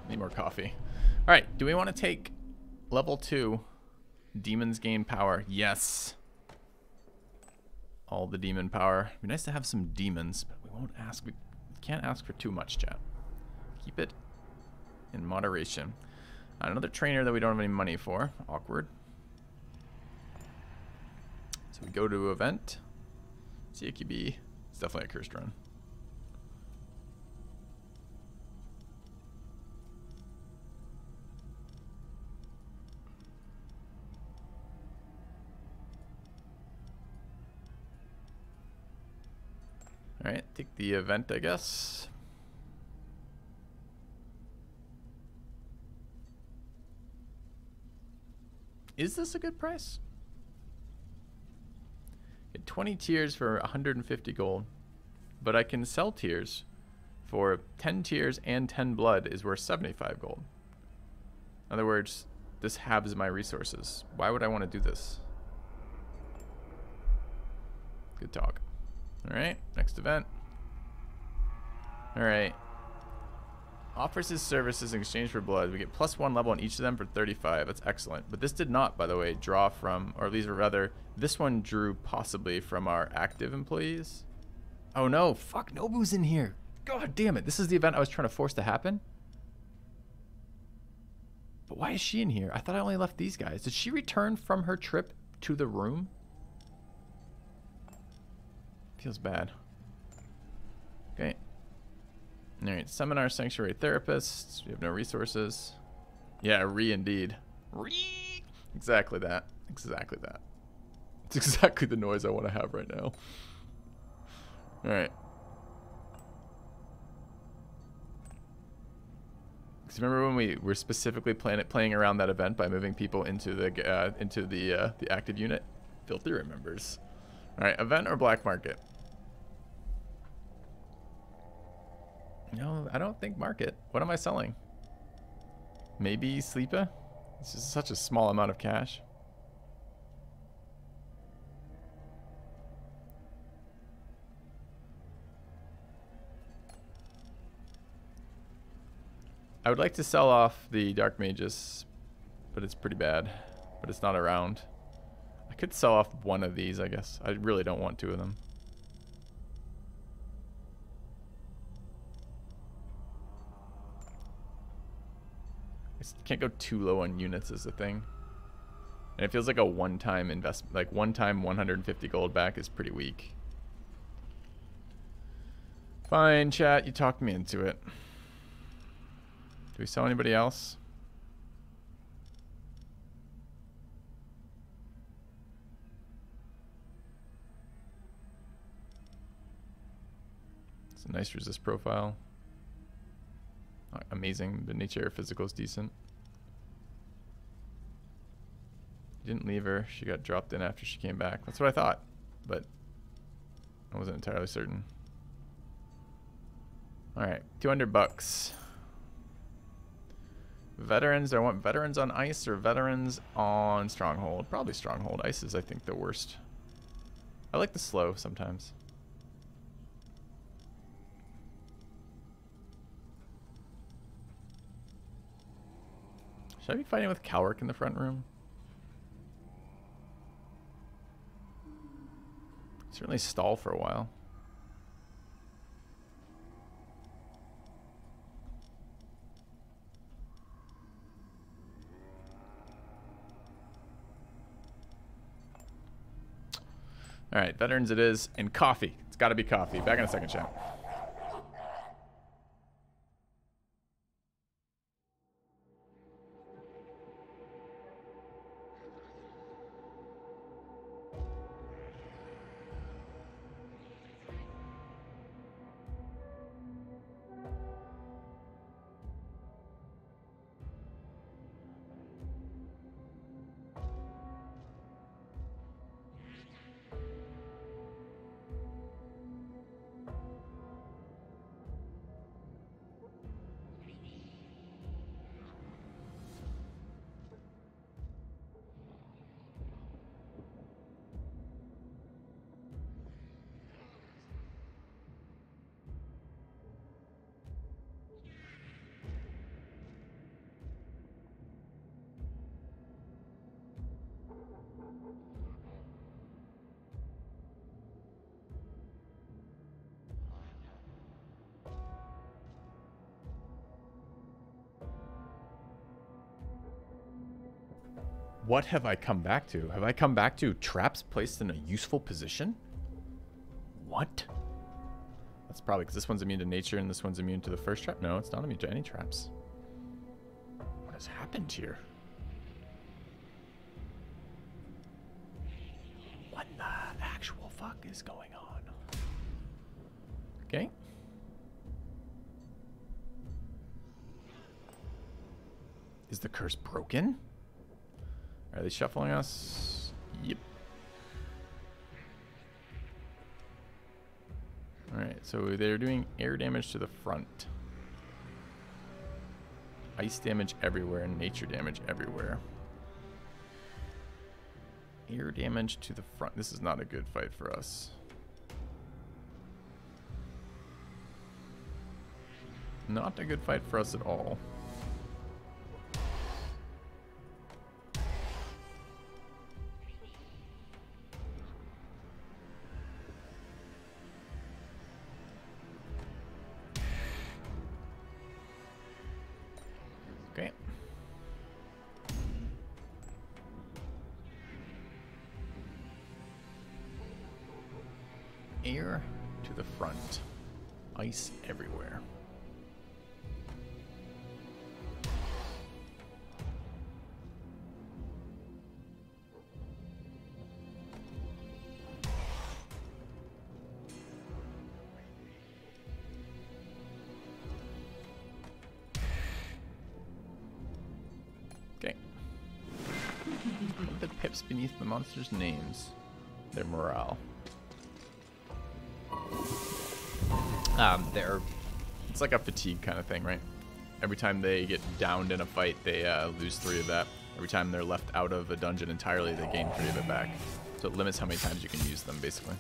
Need more coffee. All right, do we want to take level 2? Demons gain power. Yes. All the demon power. It'd be nice to have some demons, but we won't ask. We can't ask for too much, chat. Keep it in moderation. Another trainer that we don't have any money for. Awkward. So we go to event. CAQB. It's definitely a cursed run. All right, take the event, I guess. Is this a good price? Get 20 tiers for 150 gold, but I can sell tiers for 10 tiers and 10 blood is worth 75 gold. In other words, this halves my resources. Why would I want to do this? Good talk. All right, next event. All right. Offers his services in exchange for blood. We get +1 level on each of them for 35. That's excellent. But this did not, by the way, draw from, or at least rather, this one drew possibly from our active employees. Oh no, fuck, Nobu's in here. God damn it. This is the event I was trying to force to happen. But why is she in here? I thought I only left these guys. Did she return from her trip to the room? Feels bad. Okay. Alright, summon our sanctuary therapists. We have no resources. Yeah, indeed. Exactly that. Exactly that. It's exactly the noise I want to have right now. Alright. Because remember when we were specifically playing around that event by moving people into the active unit? Filthy remembers. Alright, event or black market? No, I don't think market. What am I selling? Maybe sleeper? This is such a small amount of cash. I would like to sell off the dark mages, but it's pretty bad. But it's not around. I could sell off one of these, I guess. I really don't want 2 of them. Can't go too low on units is the thing. And it feels like a one-time investment, like one-time 150 gold back is pretty weak. Fine, chat, you talked me into it. Do we sell anybody else? It's a nice resist profile. Not amazing, but nature physical is decent. You didn't leave her. She got dropped in after she came back. That's what I thought, but I wasn't entirely certain. All right, $200. Veterans. Do I want veterans on ice or veterans on stronghold? Probably stronghold. Ice is, I think, the worst. I like the slow sometimes. Should I be fighting with Calric in the front room? Certainly stall for a while. All right, veterans it is, and coffee. It's got to be coffee. Back in a second, chat. What have I come back to? Have I come back to traps placed in a useful position? What? That's probably because this one's immune to nature and this one's immune to the first trap. No, it's not immune to any traps. What has happened here? What the actual fuck is going on? Okay. Is the curse broken? Are they shuffling us? Yep. Alright, so they're doing air damage to the front. Ice damage everywhere and nature damage everywhere. Air damage to the front. This is not a good fight for us. Not a good fight for us at all. Okay. Air to the front. Ice everywhere. The pips beneath the monsters' names. Their morale. It's like a fatigue kind of thing, right? Every time they get downed in a fight, they lose 3 of that. Every time they're left out of a dungeon entirely, they gain 3 of it back. So it limits how many times you can use them, basically.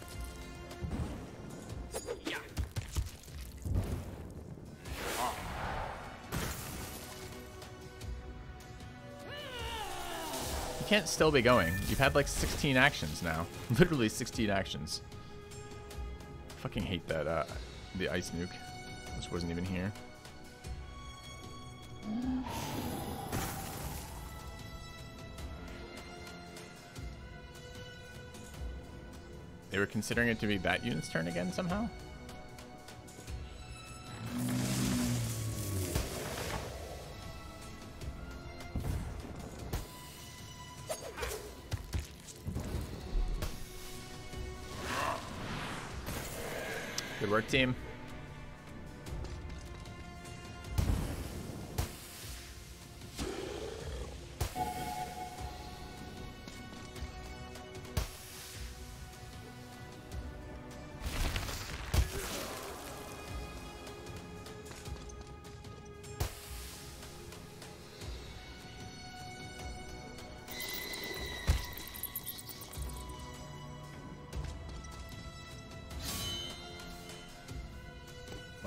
You can't still be going. You've had like 16 actions now. Literally 16 actions. I fucking hate that, the ice nuke. This wasn't even here. They were considering it to be that unit's turn again somehow? Good work, team.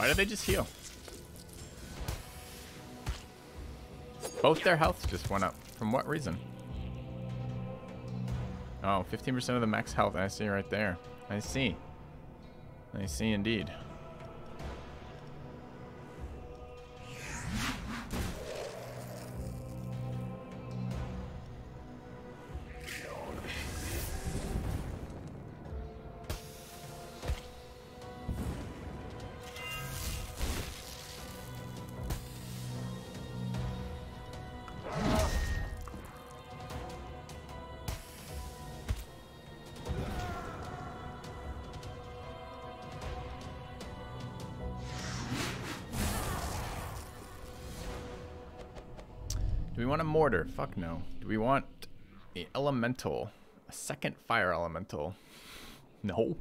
Why did they just heal? Both their health just went up. From what reason? Oh, 15% of the max health. I see right there. I see. I see indeed. Do we want a mortar? Fuck no. Do we want a elemental? A second fire elemental? No.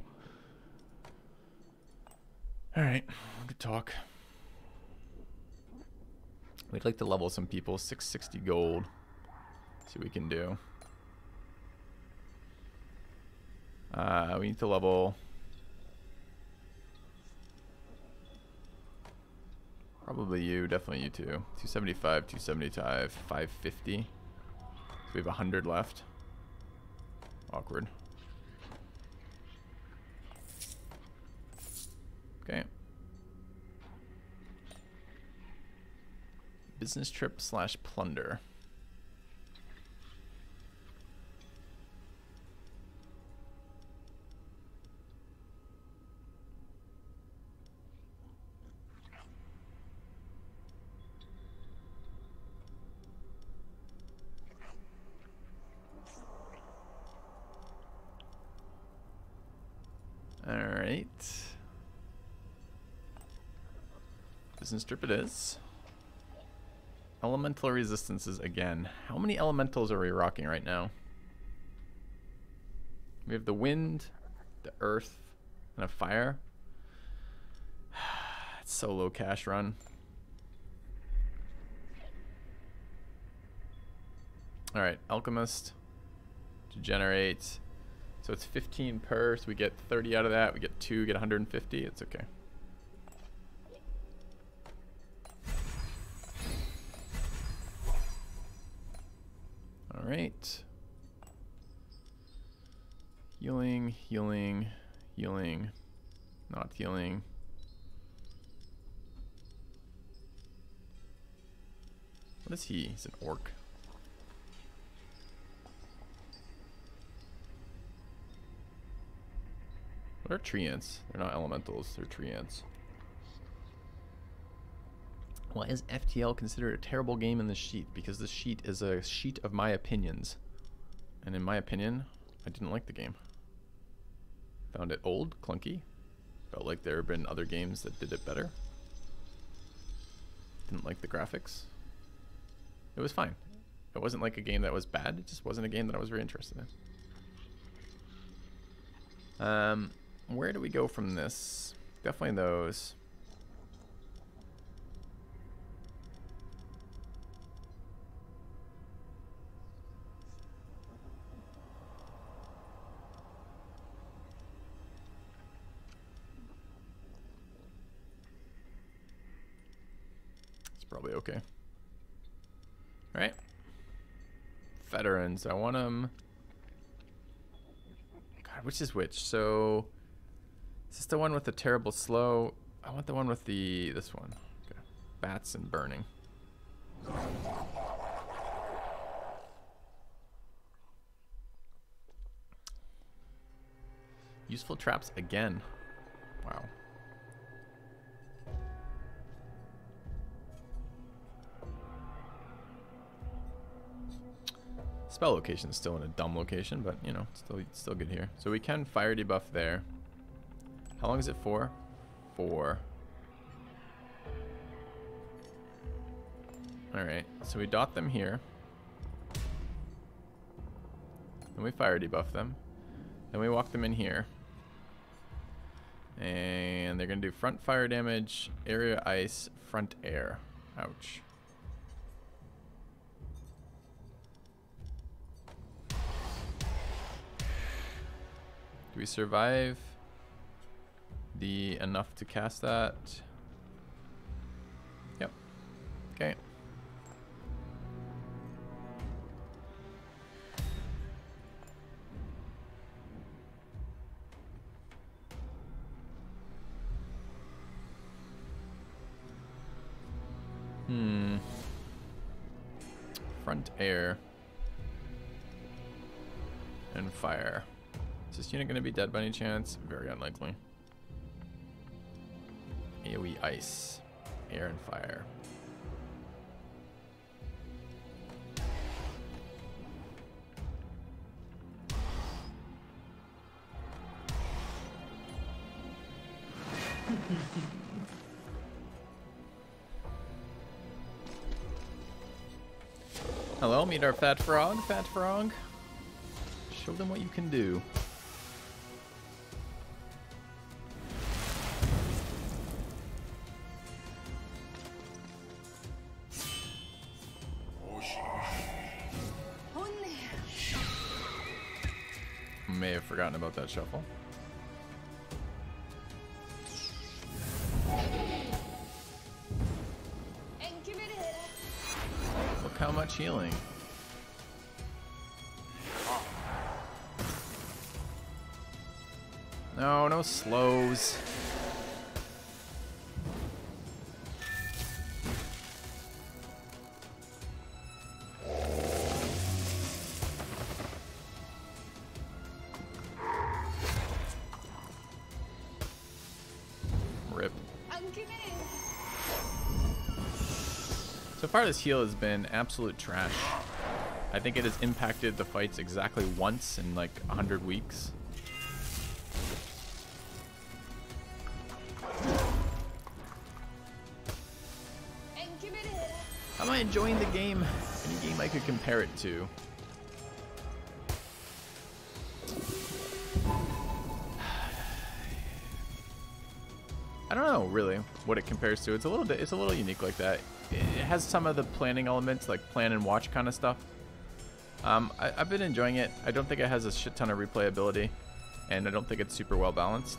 Alright, good talk. We'd like to level some people. 660 gold. See what we can do. We need to level... Probably you, definitely you too. 275, 275, 550. So we have 100 left. Awkward. Okay. Business trip / plunder. Alright. Business trip it is. Elemental resistances again. How many elementals are we rocking right now? We have the wind, the earth, and a fire. It's so low cash run. Alright, alchemist to generate. So it's 15 per, so we get 30 out of that. We get 2, get 150. It's okay. All right. Healing, healing, healing. Not healing. What is he? He's an orc. What are tree ants? They're not elementals, they're tree ants. Why is FTL considered a terrible game in this sheet? Because this sheet is a sheet of my opinions. And in my opinion, I didn't like the game. Found it old, clunky. Felt like there have been other games that did it better. Didn't like the graphics. It was fine. It wasn't like a game that was bad, it just wasn't a game that I was very interested in. Where do we go from this? Definitely those. It's probably okay. All right. Veterans, I want them. God, which is which? So, is this the one with the terrible slow? I want the one with the, this one. Okay. Bats and burning. Useful traps again. Wow. Spell location is still in a dumb location, but you know, it's still good here. So we can fire debuff there. How long is it for? 4. Alright, so we dot them here. Then we fire debuff them. Then we walk them in here. And they're going to do front fire damage, area ice, front air. Ouch. Do we survive the enough to cast that? Okay. Front air. And fire. Is this unit going to be dead by any chance? Very unlikely. AoE ice. Air and fire. Hello, meet our fat frog. Fat frog. Show them what you can do. May have forgotten about that shuffle. Look how much healing. No, no slows. Rip. So far this heal has been absolute trash. I think it has impacted the fights exactly once in like 100 weeks. Am I enjoying the game? Any game I could compare it to? I don't know really what it compares to. It's a little unique like that. It has some of the planning elements, like plan and watch kind of stuff. I've been enjoying it. I don't think it has a shit ton of replayability, and I don't think it's super well balanced.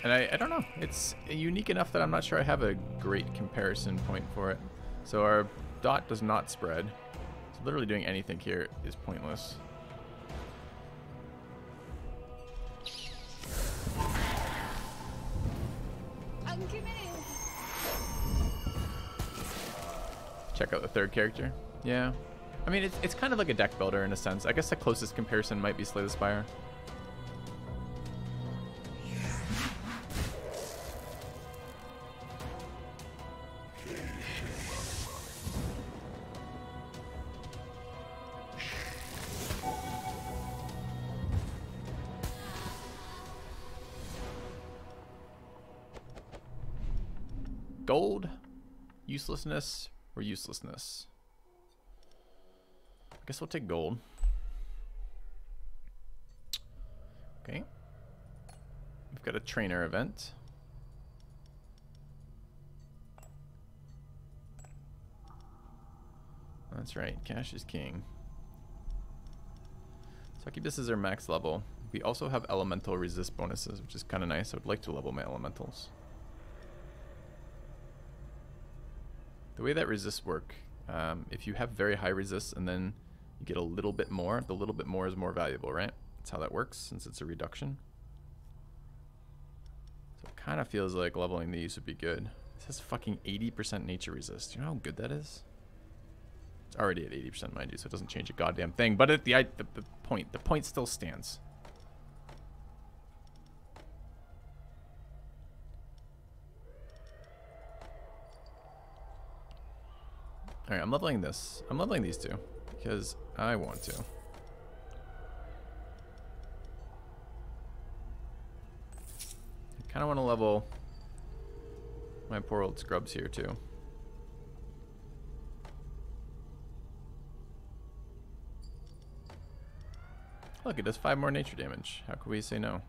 And I don't know. It's unique enough that I'm not sure I have a great comparison point for it. So our dot does not spread. So literally doing anything here is pointless. Check out the third character. Yeah. I mean, it's kind of like a deck builder in a sense. I guess the closest comparison might be Slay the Spire. Gold, uselessness, or uselessness? I guess we'll take gold. Okay. We've got a trainer event. That's right, cash is king. So I'll keep this as our max level. We also have elemental resist bonuses, which is kind of nice. I would like to level my elementals. The way that resists work, if you have very high resists and then you get a little bit more, the little bit more is more valuable, right? That's how that works since it's a reduction. So it kind of feels like leveling these would be good. It says fucking 80% nature resist. You know how good that is? It's already at 80%, mind you, so it doesn't change a goddamn thing. But at the point still stands. Alright, I'm leveling this. I'm leveling these two because I want to. I kind of want to level my poor old scrubs here too. Look, it does 5 more nature damage. How could we say no?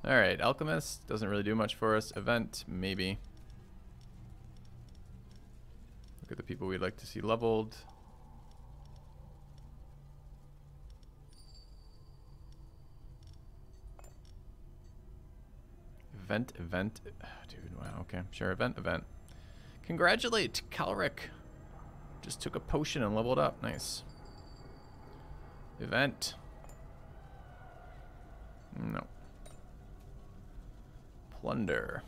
Alright, Alchemist doesn't really do much for us. Event, maybe. Look at the people we'd like to see leveled. Event. Dude, wow, okay. Sure, event. Congratulate, Calric. Just took a potion and leveled up. Nice. Event. No. Plunder.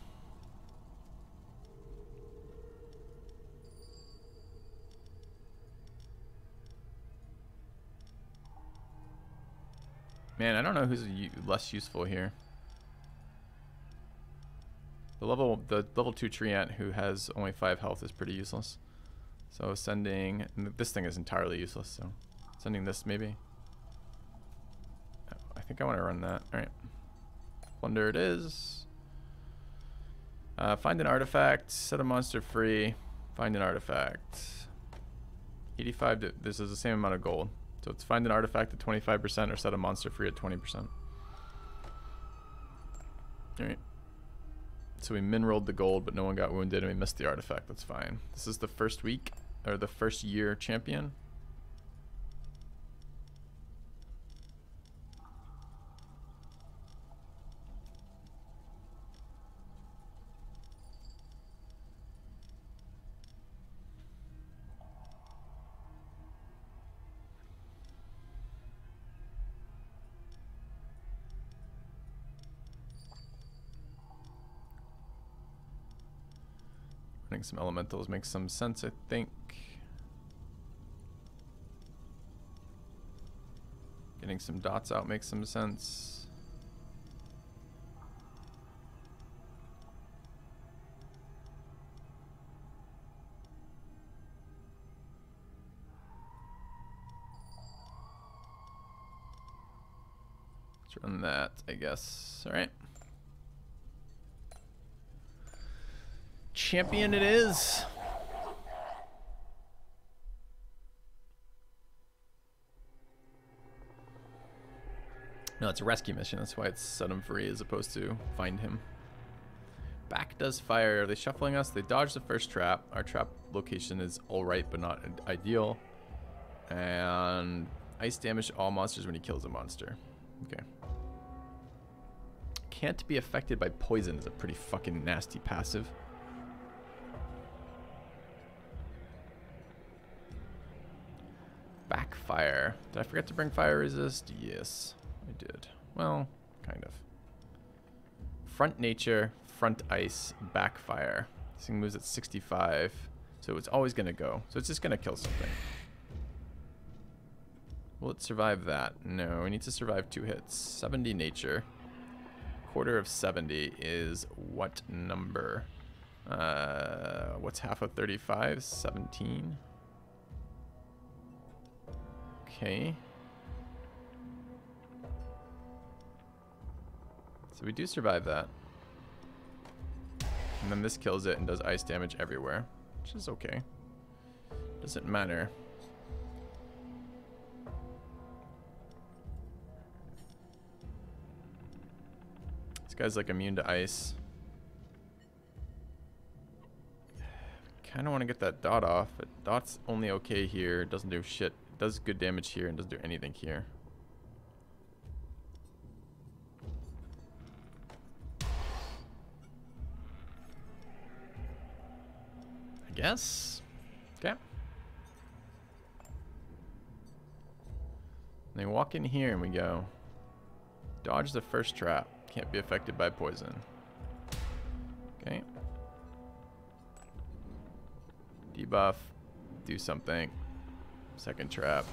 Man, I don't know who's less useful here. The level 2 treant who has only 5 health is pretty useless. So sending, and this thing is entirely useless. So sending this maybe. Oh, I think I want to run that. All right, plunder it is. Find an artifact. Set a monster free. Find an artifact. 85. This is the same amount of gold. So it's find an artifact at 25% or set a monster free at 20%. Alright. So we min-rolled the gold, but no one got wounded, and we missed the artifact. That's fine. This is the first week, or the first year champion. Running some elementals makes some sense, I think. Getting some dots out makes some sense. Let's run that, I guess. All right. Champion it is. No, it's a rescue mission. That's why it's set him free as opposed to find him. Back does fire. Are they shuffling us? They dodged the first trap. Our trap location is alright, but not ideal. And ice damage to all monsters when he kills a monster. Okay. Can't be affected by poison is a pretty fucking nasty passive. Backfire. Did I forget to bring fire resist? Yes, I did. Well, kind of. Front nature, front ice, backfire. This thing moves at 65, so it's always going to go. So it's just going to kill something. Will it survive that? No, we need to survive 2 hits. 70 nature. Quarter of 70 is what number? What's half of 35? 17. Okay. So we do survive that. And then this kills it and does ice damage everywhere, which is okay. Doesn't matter. This guy's like immune to ice. Kind of want to get that dot off, but dot's only okay here. It doesn't do shit. It does good damage here and doesn't do anything here. I guess. Okay. They walk in here and we go. Dodge the first trap. Can't be affected by poison. Okay. Debuff. Do something. Second trap.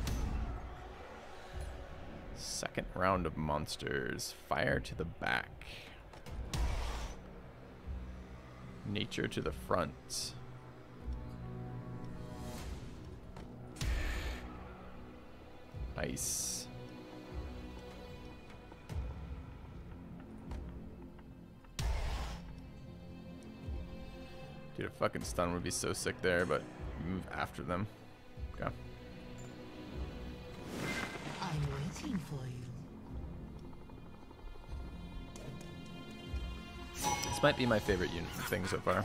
Second round of monsters. Fire to the back. Nature to the front. Ice. Dude, a fucking stun would be so sick there, but move after them. Okay. I'm waiting for you. This might be my favorite unit thing so far.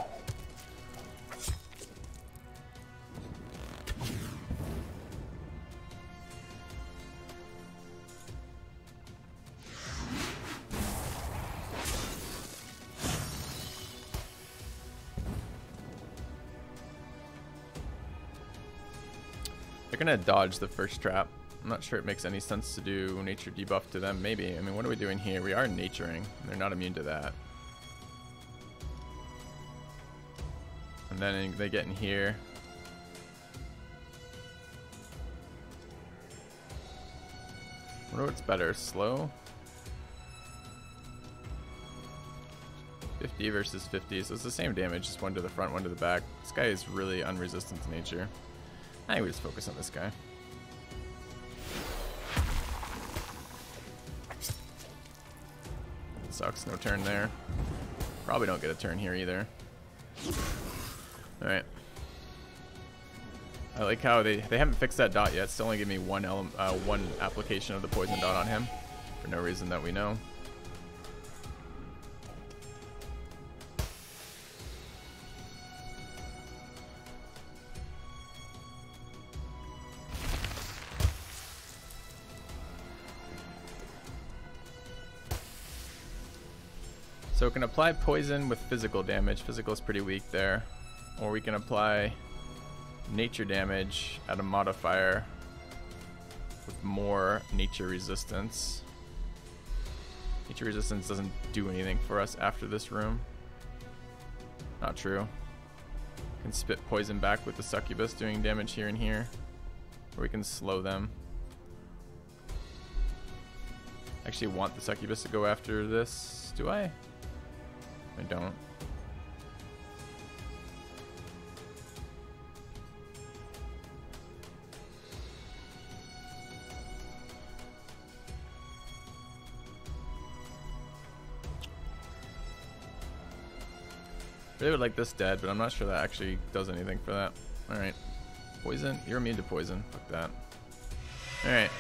They're gonna dodge the first trap. I'm not sure it makes any sense to do nature debuff to them. Maybe. I mean, what are we doing here? We are naturing. They're not immune to that. And then they get in here. I wonder what's better, slow? 50 versus 50, so it's the same damage, just one to the front, one to the back. This guy is really unresistant to nature. I think we just focus on this guy. Sucks, no turn there. Probably don't get a turn here either. Alright. I like how they haven't fixed that dot yet. Still only give me one application of the poison dot on him. For no reason that we know. So we can apply poison with physical damage. Physical is pretty weak there. Or we can apply nature damage at a modifier with more nature resistance. Nature resistance doesn't do anything for us after this room. Not true. Can spit poison back with the succubus doing damage here and here. Or we can slow them. I actually want the succubus to go after this. Do I? I don't. They would like this dead, but I'm not sure that actually does anything for that. Alright. Poison? You're immune to poison. Fuck that. Alright.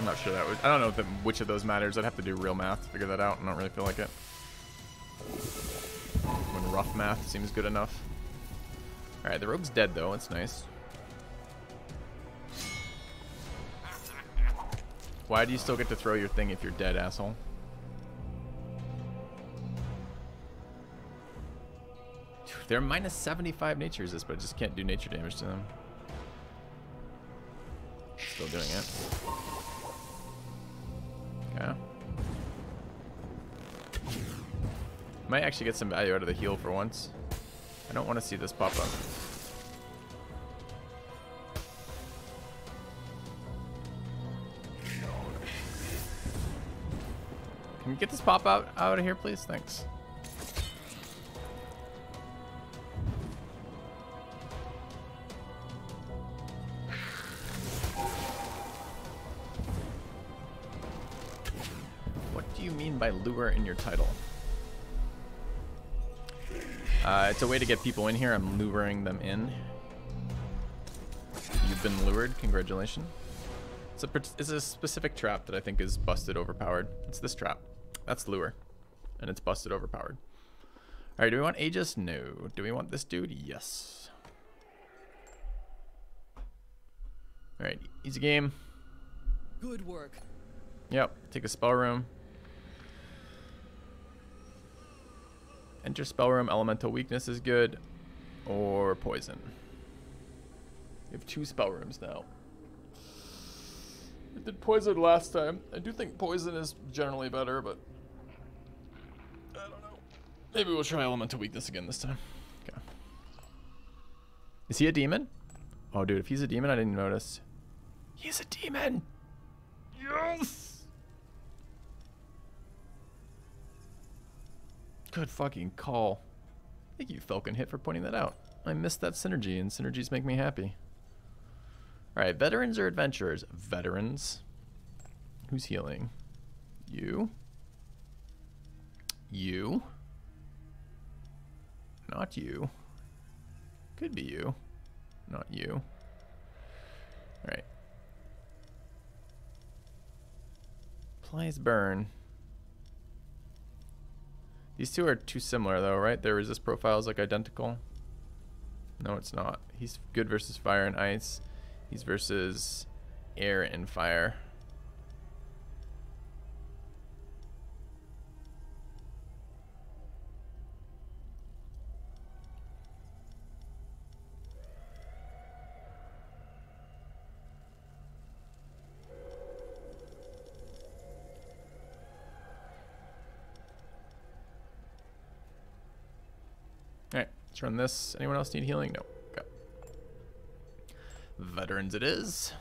I'm not sure that would... I don't know which of those matters. I'd have to do real math to figure that out. I don't really feel like it. When rough math seems good enough. Alright, the rogue's dead though. It's nice. Why do you still get to throw your thing if you're dead, asshole? They're minus 75 nature resist, but I just can't do nature damage to them. Still doing it. Okay. Might actually get some value out of the heal for once. I don't want to see this pop up. Can we get this pop out of here, please? Thanks. By lure in your title. It's a way to get people in here. I'm luring them in. You've been lured. Congratulations. It's a specific trap that I think is busted overpowered. It's this trap. That's lure. And it's busted overpowered. Alright, do we want Aegis? No. Do we want this dude? Yes. Alright, easy game. Good work. Yep, take a spell room. Enter spell room, elemental weakness is good, or poison. We have 2 spell rooms now. We did poison last time. I do think poison is generally better, but I don't know. Maybe we'll try elemental weakness again this time. Okay. Is he a demon? Oh, dude, if he's a demon, I didn't notice. He's a demon! Yes! Good fucking call. Thank you, Falcon Hit, for pointing that out. I missed that synergy, and synergies make me happy. Alright, veterans or adventurers? Veterans. Who's healing? You. You. Not you. Could be you. Not you. Alright. Applies burn. These two are too similar though, right? Their resist profiles like identical. No, it's not. He's good versus fire and ice. He's versus air and fire. Alright, let's run this. Anyone else need healing? No. Okay. Veterans it is.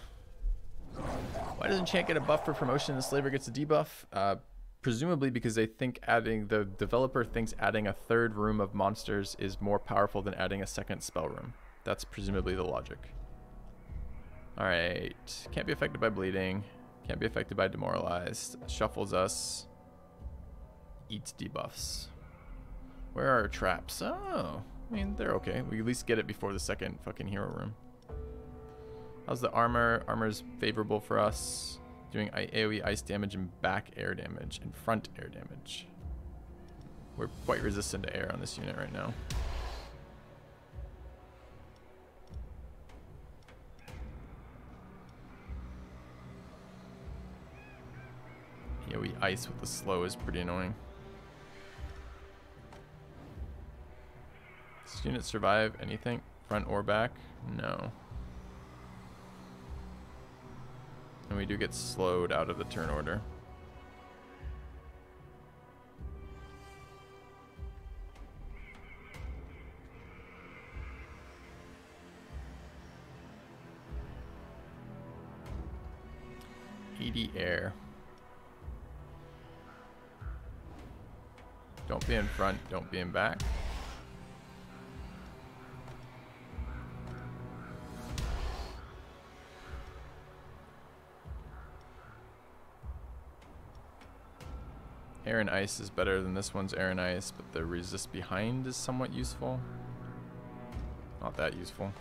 Why doesn't Chant get a buff for promotion and the Slaver gets a debuff? Presumably because they think the developer thinks adding a third room of monsters is more powerful than adding a second spell room. That's presumably the logic. Alright. Can't be affected by bleeding. Can't be affected by demoralized. Shuffles us. Eats debuffs. Where are our traps? Oh, I mean, they're okay. We at least get it before the second fucking hero room. How's the armor? Armor's favorable for us. Doing AoE ice damage and back air damage and front air damage. We're quite resistant to air on this unit right now. AoE ice with the slow is pretty annoying. Does this unit survive anything? Front or back? No. And we do get slowed out of the turn order. ED air. Don't be in front, don't be in back. Air and ice is better than this one's air and ice, but the resist behind is somewhat useful. Not that useful.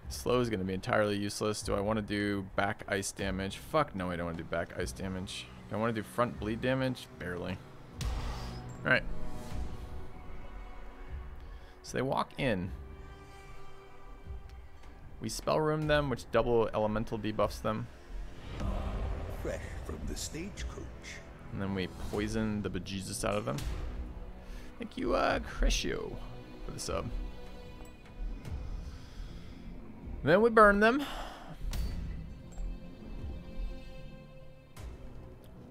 Slow is going to be entirely useless. Do I want to do back ice damage? Fuck no, I don't want to do back ice damage. Do I want to do front bleed damage? Barely. Alright. So they walk in. We spell room them, which double elemental debuffs them. Fresh from the stagecoach. And then we poison the bejesus out of them. Thank you, Crescio, for the sub. Then we burn them.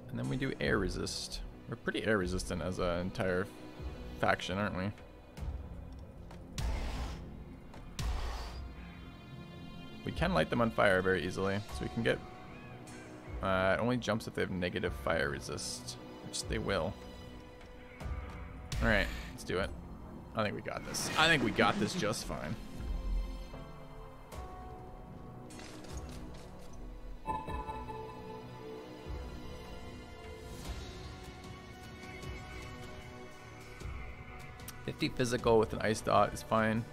And then we do air resist. We're pretty air resistant as an entire faction, aren't we? We can light them on fire very easily, so we can get... it only jumps if they have negative fire resist, which they will. Alright, let's do it. I think we got this. I think we got this just fine. .50 physical with an ice dot is fine.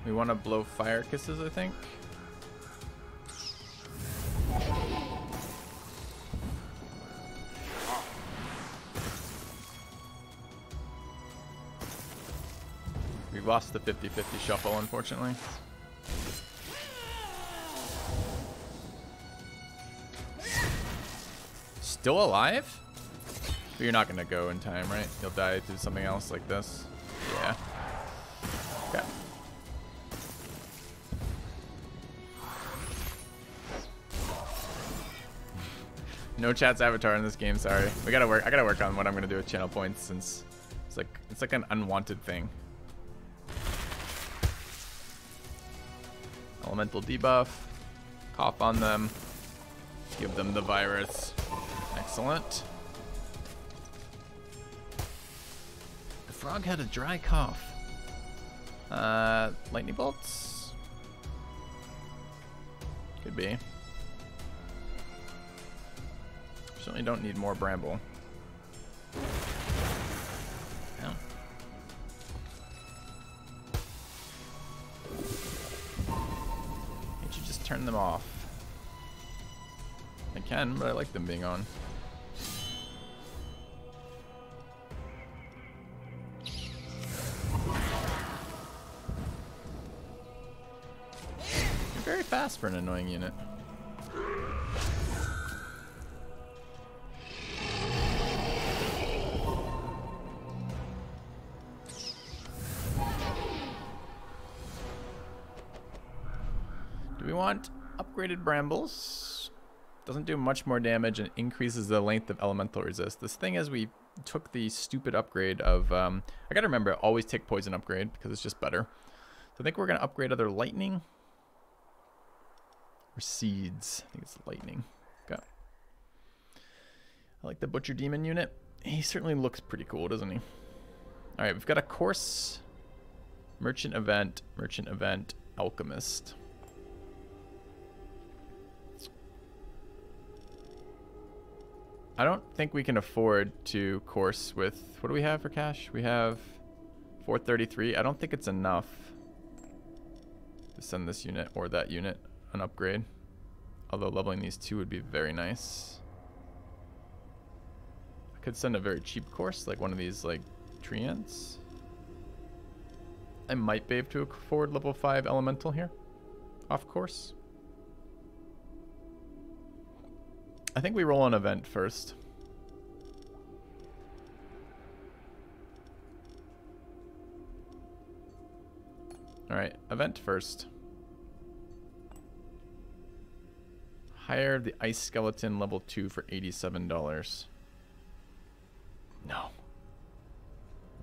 We want to blow fire kisses, I think. We've lost the 50-50 shuffle, unfortunately. Still alive? But you're not going to go in time, right? You'll die to something else like this. Yeah. Okay. No chat's avatar in this game, sorry. I gotta work on what I'm gonna do with channel points since it's like an unwanted thing. Elemental debuff. Cough on them. Give them the virus. Excellent. The frog had a dry cough. Lightning bolts? Could be. Certainly don't need more bramble. No. Can't you just turn them off? I can, but I like them being on. You're very fast for an annoying unit. Do we want upgraded brambles? Doesn't do much more damage and increases the length of elemental resist. This thing is we took the stupid upgrade of... I gotta remember, always take poison upgrade because it's just better. So I think we're gonna upgrade either lightning or seeds. I think it's lightning. Okay. I like the Butcher Demon unit. He certainly looks pretty cool, doesn't he? Alright, we've got a course, merchant event, alchemist. I don't think we can afford to course with... What do we have for cash? We have 433. I don't think it's enough to send this unit or that unit an upgrade. Although leveling these two would be very nice. I could send a very cheap course, like one of these like treants. I might be able to afford level 5 elemental here. Off course. I think we roll an event first. Alright, event first. Hire the Ice Skeleton level 2 for $87. No.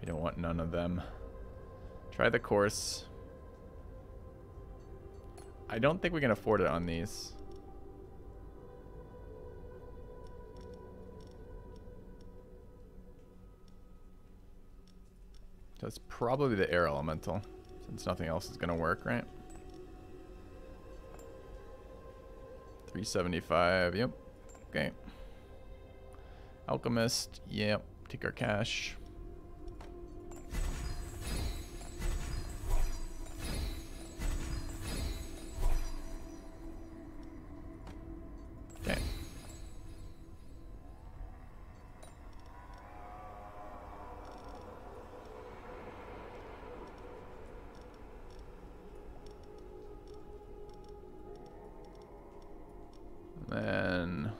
We don't want none of them. Try the course. I don't think we can afford it on these. That's probably the air elemental, since nothing else is going to work, right? 375, yep. Okay. Alchemist, yep. Take our cash. Okay. Then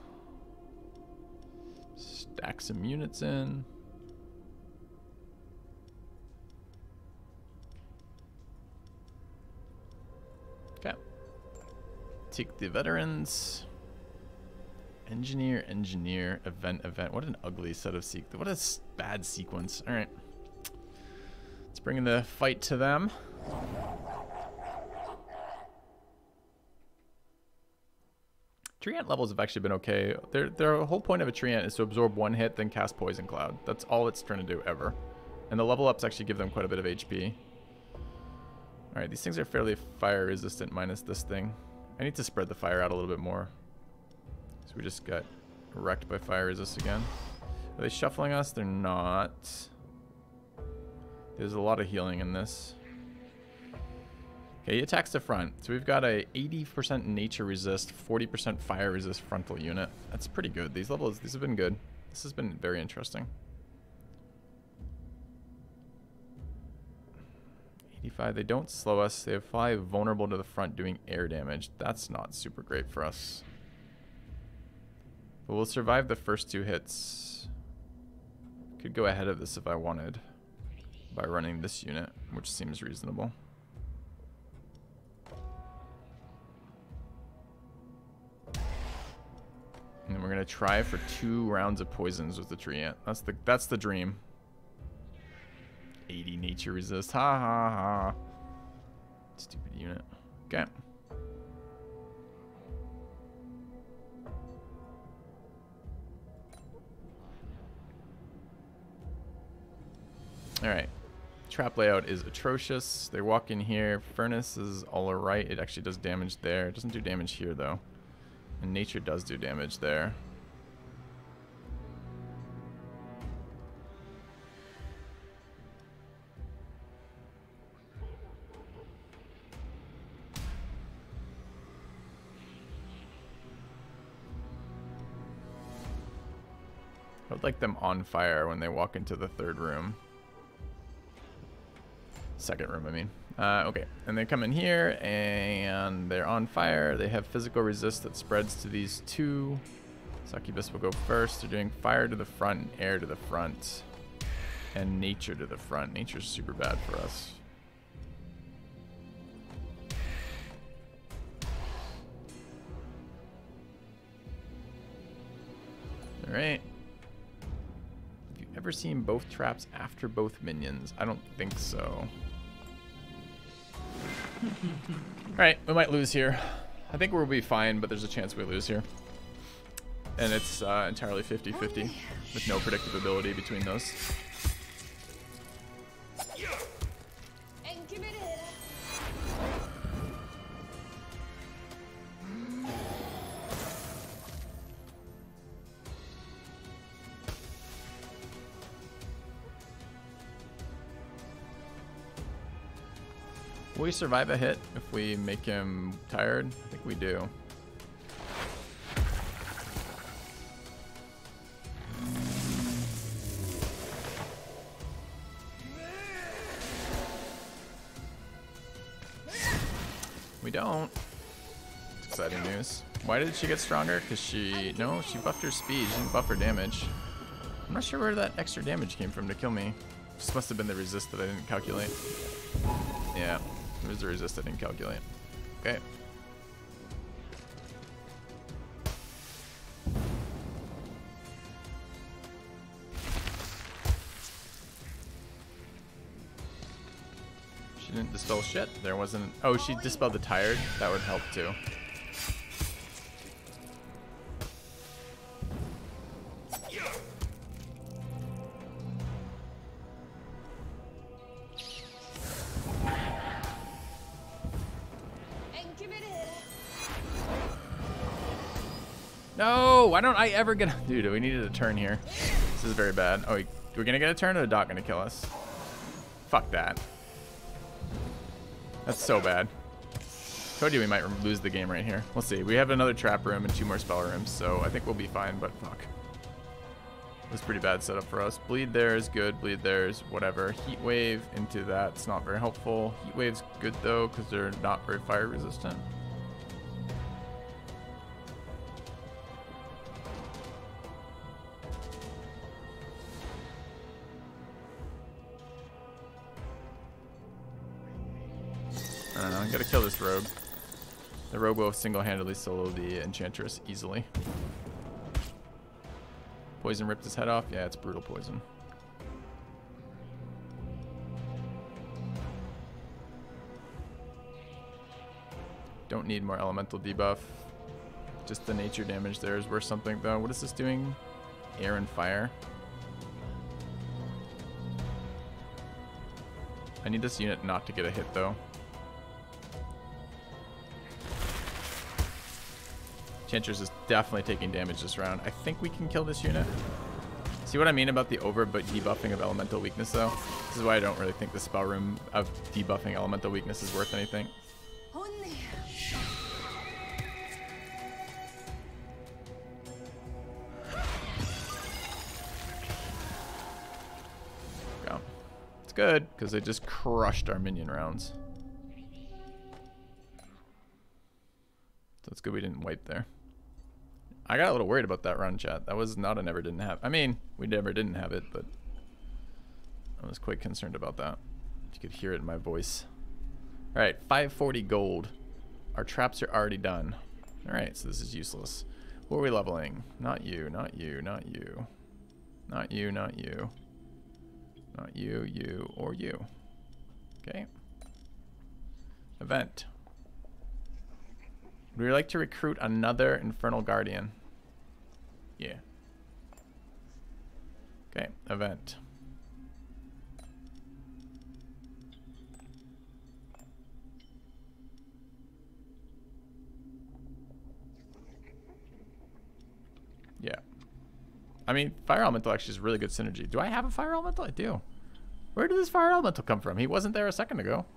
stack some units in. Okay. Take the veterans. Engineer, event. What an ugly set of what a bad sequence. All right. Let's bring in the fight to them. Treant levels have actually been okay. Their whole point of a Treant is to absorb one hit, then cast Poison Cloud. That's all it's trying to do ever. And the level ups actually give them quite a bit of HP. Alright, these things are fairly fire resistant minus this thing. I need to spread the fire out a little bit more. So we just got wrecked by fire resist again. Are they shuffling us? They're not. There's a lot of healing in this. Okay, he attacks the front. So we've got a 80% nature resist, 40% fire resist frontal unit. That's pretty good. These have been good. This has been very interesting. 85, they don't slow us. They fly vulnerable to the front doing air damage. That's not super great for us. But we'll survive the first 2 hits. Could go ahead of this if I wanted by running this unit, which seems reasonable. And then we're gonna try for 2 rounds of poisons with the Treant. That's the dream. 80 nature resist. Ha ha ha. Stupid unit. Okay. Alright. Trap layout is atrocious. They walk in here. Furnace is all alright. It actually does damage there. It doesn't do damage here though. And nature does do damage there. I would like them on fire when they walk into the 3rd room. 2nd room, I mean. Okay, and they come in here and they're on fire. They have physical resist that spreads to these 2. Succubus will go first. They're doing fire to the front and air to the front. And nature to the front. Nature's super bad for us. Alright. Have you ever seen both traps after both minions? I don't think so. Alright, we might lose here. I think we'll be fine, but there's a chance we lose here. And it's entirely 50-50 with no predictability between those. Will we survive a hit if we make him tired? I think we do. We don't. It's exciting news. Why did she get stronger? Because she buffed her speed. She didn't buff her damage. I'm not sure where that extra damage came from to kill me. Just must have been the resist that I didn't calculate. Yeah. It was the resist I didn't calculate. Okay. She didn't dispel shit. There wasn't... Oh, she dispelled the tired. That would help too. No, why don't I ever get... Dude, we needed a turn here. This is very bad. Oh, we're gonna get a turn or the dot gonna kill us? Fuck that. That's so bad. Told you we might lose the game right here. We'll see. We have another trap room and 2 more spell rooms, so I think we'll be fine, but fuck. It was pretty bad setup for us. Bleed there is good. Bleed there is whatever. Heat wave into that's not very helpful. Heat wave's good though, because they're not very fire resistant. I don't know, I gotta kill this rogue. The rogue will single-handedly solo the enchantress easily. Poison ripped his head off? Yeah, it's brutal poison. Don't need more elemental debuff. Just the nature damage there is worth something though. What is this doing? Air and fire. I need this unit not to get a hit though. Enchantress is definitely taking damage this round. I think we can kill this unit. See what I mean about the over but debuffing of elemental weakness though? This is why I don't really think the spell room of debuffing elemental weakness is worth anything. Go. It's good because they just crushed our minion rounds. So it's good we didn't wipe there. I got a little worried about that run, chat. That was not a never didn't have. I mean, we never didn't have it, but I was quite concerned about that. You could hear it in my voice. All right, 540 gold. Our traps are already done. All right, so this is useless. What are we leveling? Not you, not you, not you. Not you, not you. Not you, you, or you. Okay. Event. Would we like to recruit another Infernal Guardian? Yeah. Okay, event. Yeah. I mean, Fire Elemental actually is really good synergy. Do I have a Fire Elemental? I do. Where did this Fire Elemental come from? He wasn't there a second ago.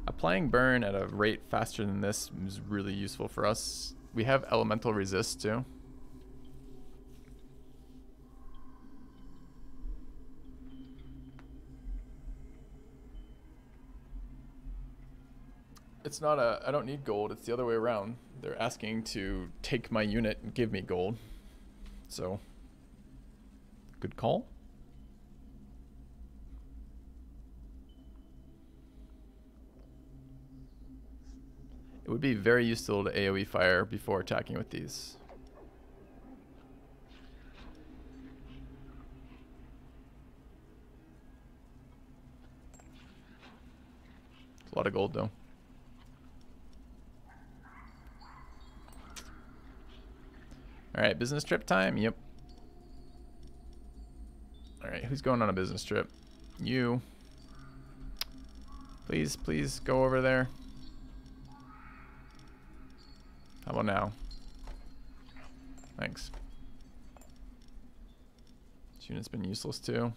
Applying burn at a rate faster than this is really useful for us. We have elemental resist too. It's not a, I don't need gold, it's the other way around. They're asking to take my unit and give me gold. So, good call. It would be very useful to AoE fire before attacking with these. It's a lot of gold though. Alright, business trip time? Yep. Alright, who's going on a business trip? You. Please, please go over there. How about now? Thanks. This unit's been useless too.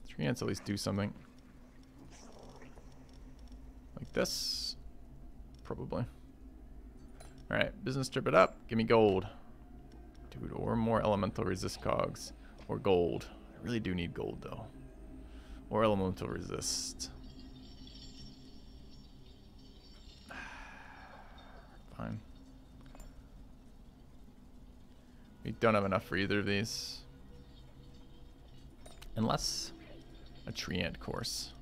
This unit's at least do something. Like this. Probably. Alright, business trip it up. Give me gold. Dude, or more elemental resist cogs. Or gold. I really do need gold though. Or elemental resist. Fine. We don't have enough for either of these. Unless a tree ant course.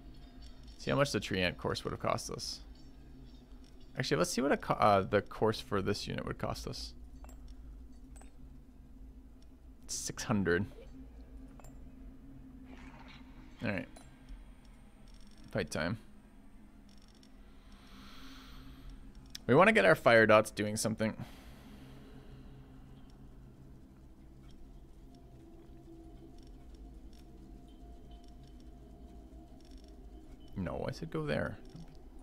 See how much the tree ant course would have cost us. Actually, let's see what the course for this unit would cost us. 600. Alright. Fight time. We want to get our fire dots doing something. No, I said go there.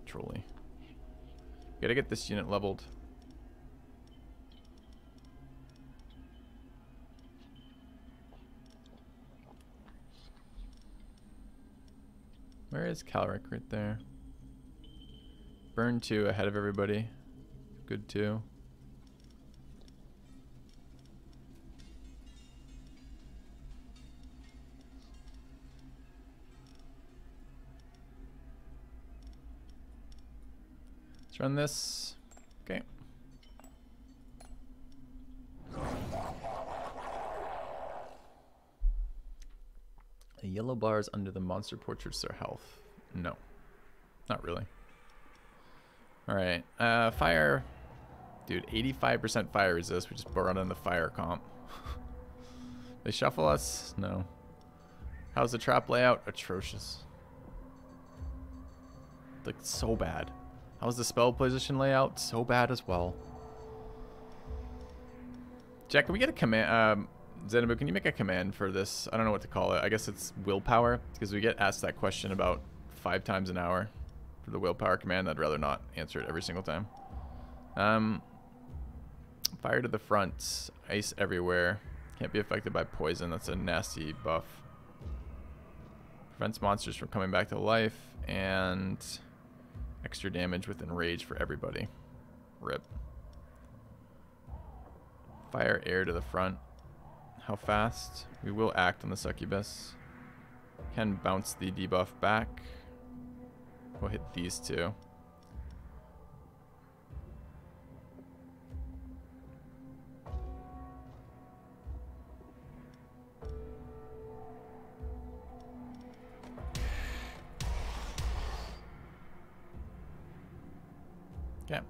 Trolly. Gotta get this unit leveled. Where is Calric? Right there. Burn 2 ahead of everybody. Good too. Let's run this. Okay. The yellow bars under the monster portraits are health. No. Not really. Alright. Fire. Dude, 85% fire resist. We just brought in the fire comp. They shuffle us? No. How's the trap layout? Atrocious. Like, so bad. How's the spell position layout? So bad as well. Jack, can we get a command? Zenobu, can you make a command for this? I don't know what to call it. I guess it's willpower, because we get asked that question about 5 times an hour for the willpower command. I'd rather not answer it every single time. Fire to the front. Ice everywhere. Can't be affected by poison. That's a nasty buff. Prevents monsters from coming back to life. And extra damage with enrage for everybody. Rip. Fire air to the front. How fast? We will act on the succubus. Can bounce the debuff back. We'll hit these two. Okay.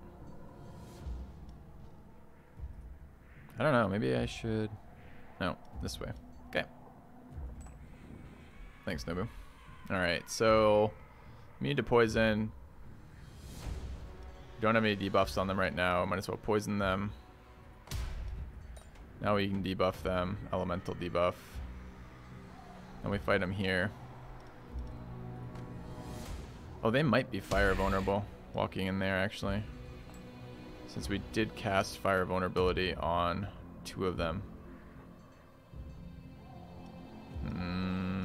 I don't know. Maybe I should... No, this way. Okay. Thanks, Nobu. Alright, so... we need to poison. We don't have any debuffs on them right now. Might as well poison them. Now we can debuff them. Elemental debuff. And we fight them here. Oh, they might be fire vulnerable. Walking in there, actually. Since we did cast fire vulnerability on 2 of them.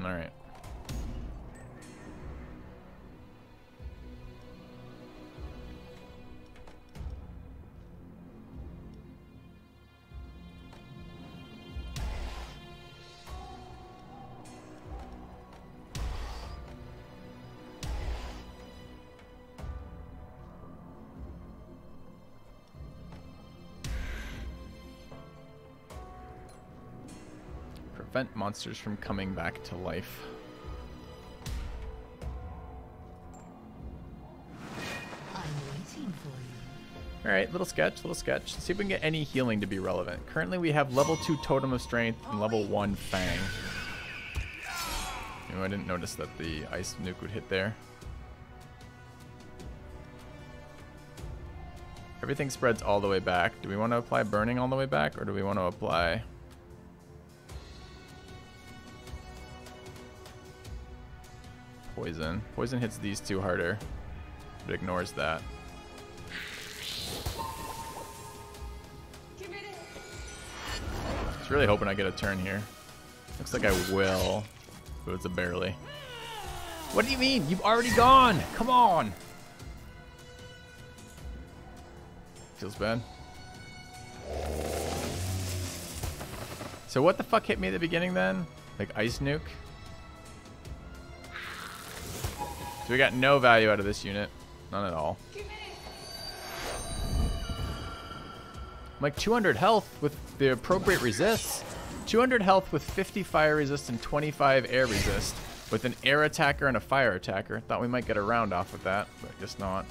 Alright. Prevent monsters from coming back to life. I'm waiting for you. Alright, little sketch, little sketch. Let's see if we can get any healing to be relevant. Currently we have level 2 Totem of Strength and level 1 Fang. You know, I didn't notice that the ice nuke would hit there. Everything spreads all the way back. Do we want to apply burning all the way back, or do we want to apply... poison? Poison hits these two harder, but ignores that. Just really hoping I get a turn here. Looks like I will, but it's a barely. What do you mean? You've already gone! Come on! Feels bad. So what the fuck hit me at the beginning then? Like ice nuke? So we got no value out of this unit. None at all. I'm like 200 health with the appropriate resists. 200 health with 50 fire resist and 25 air resist. With an air attacker and a fire attacker. Thought we might get a round off with that, but guess not.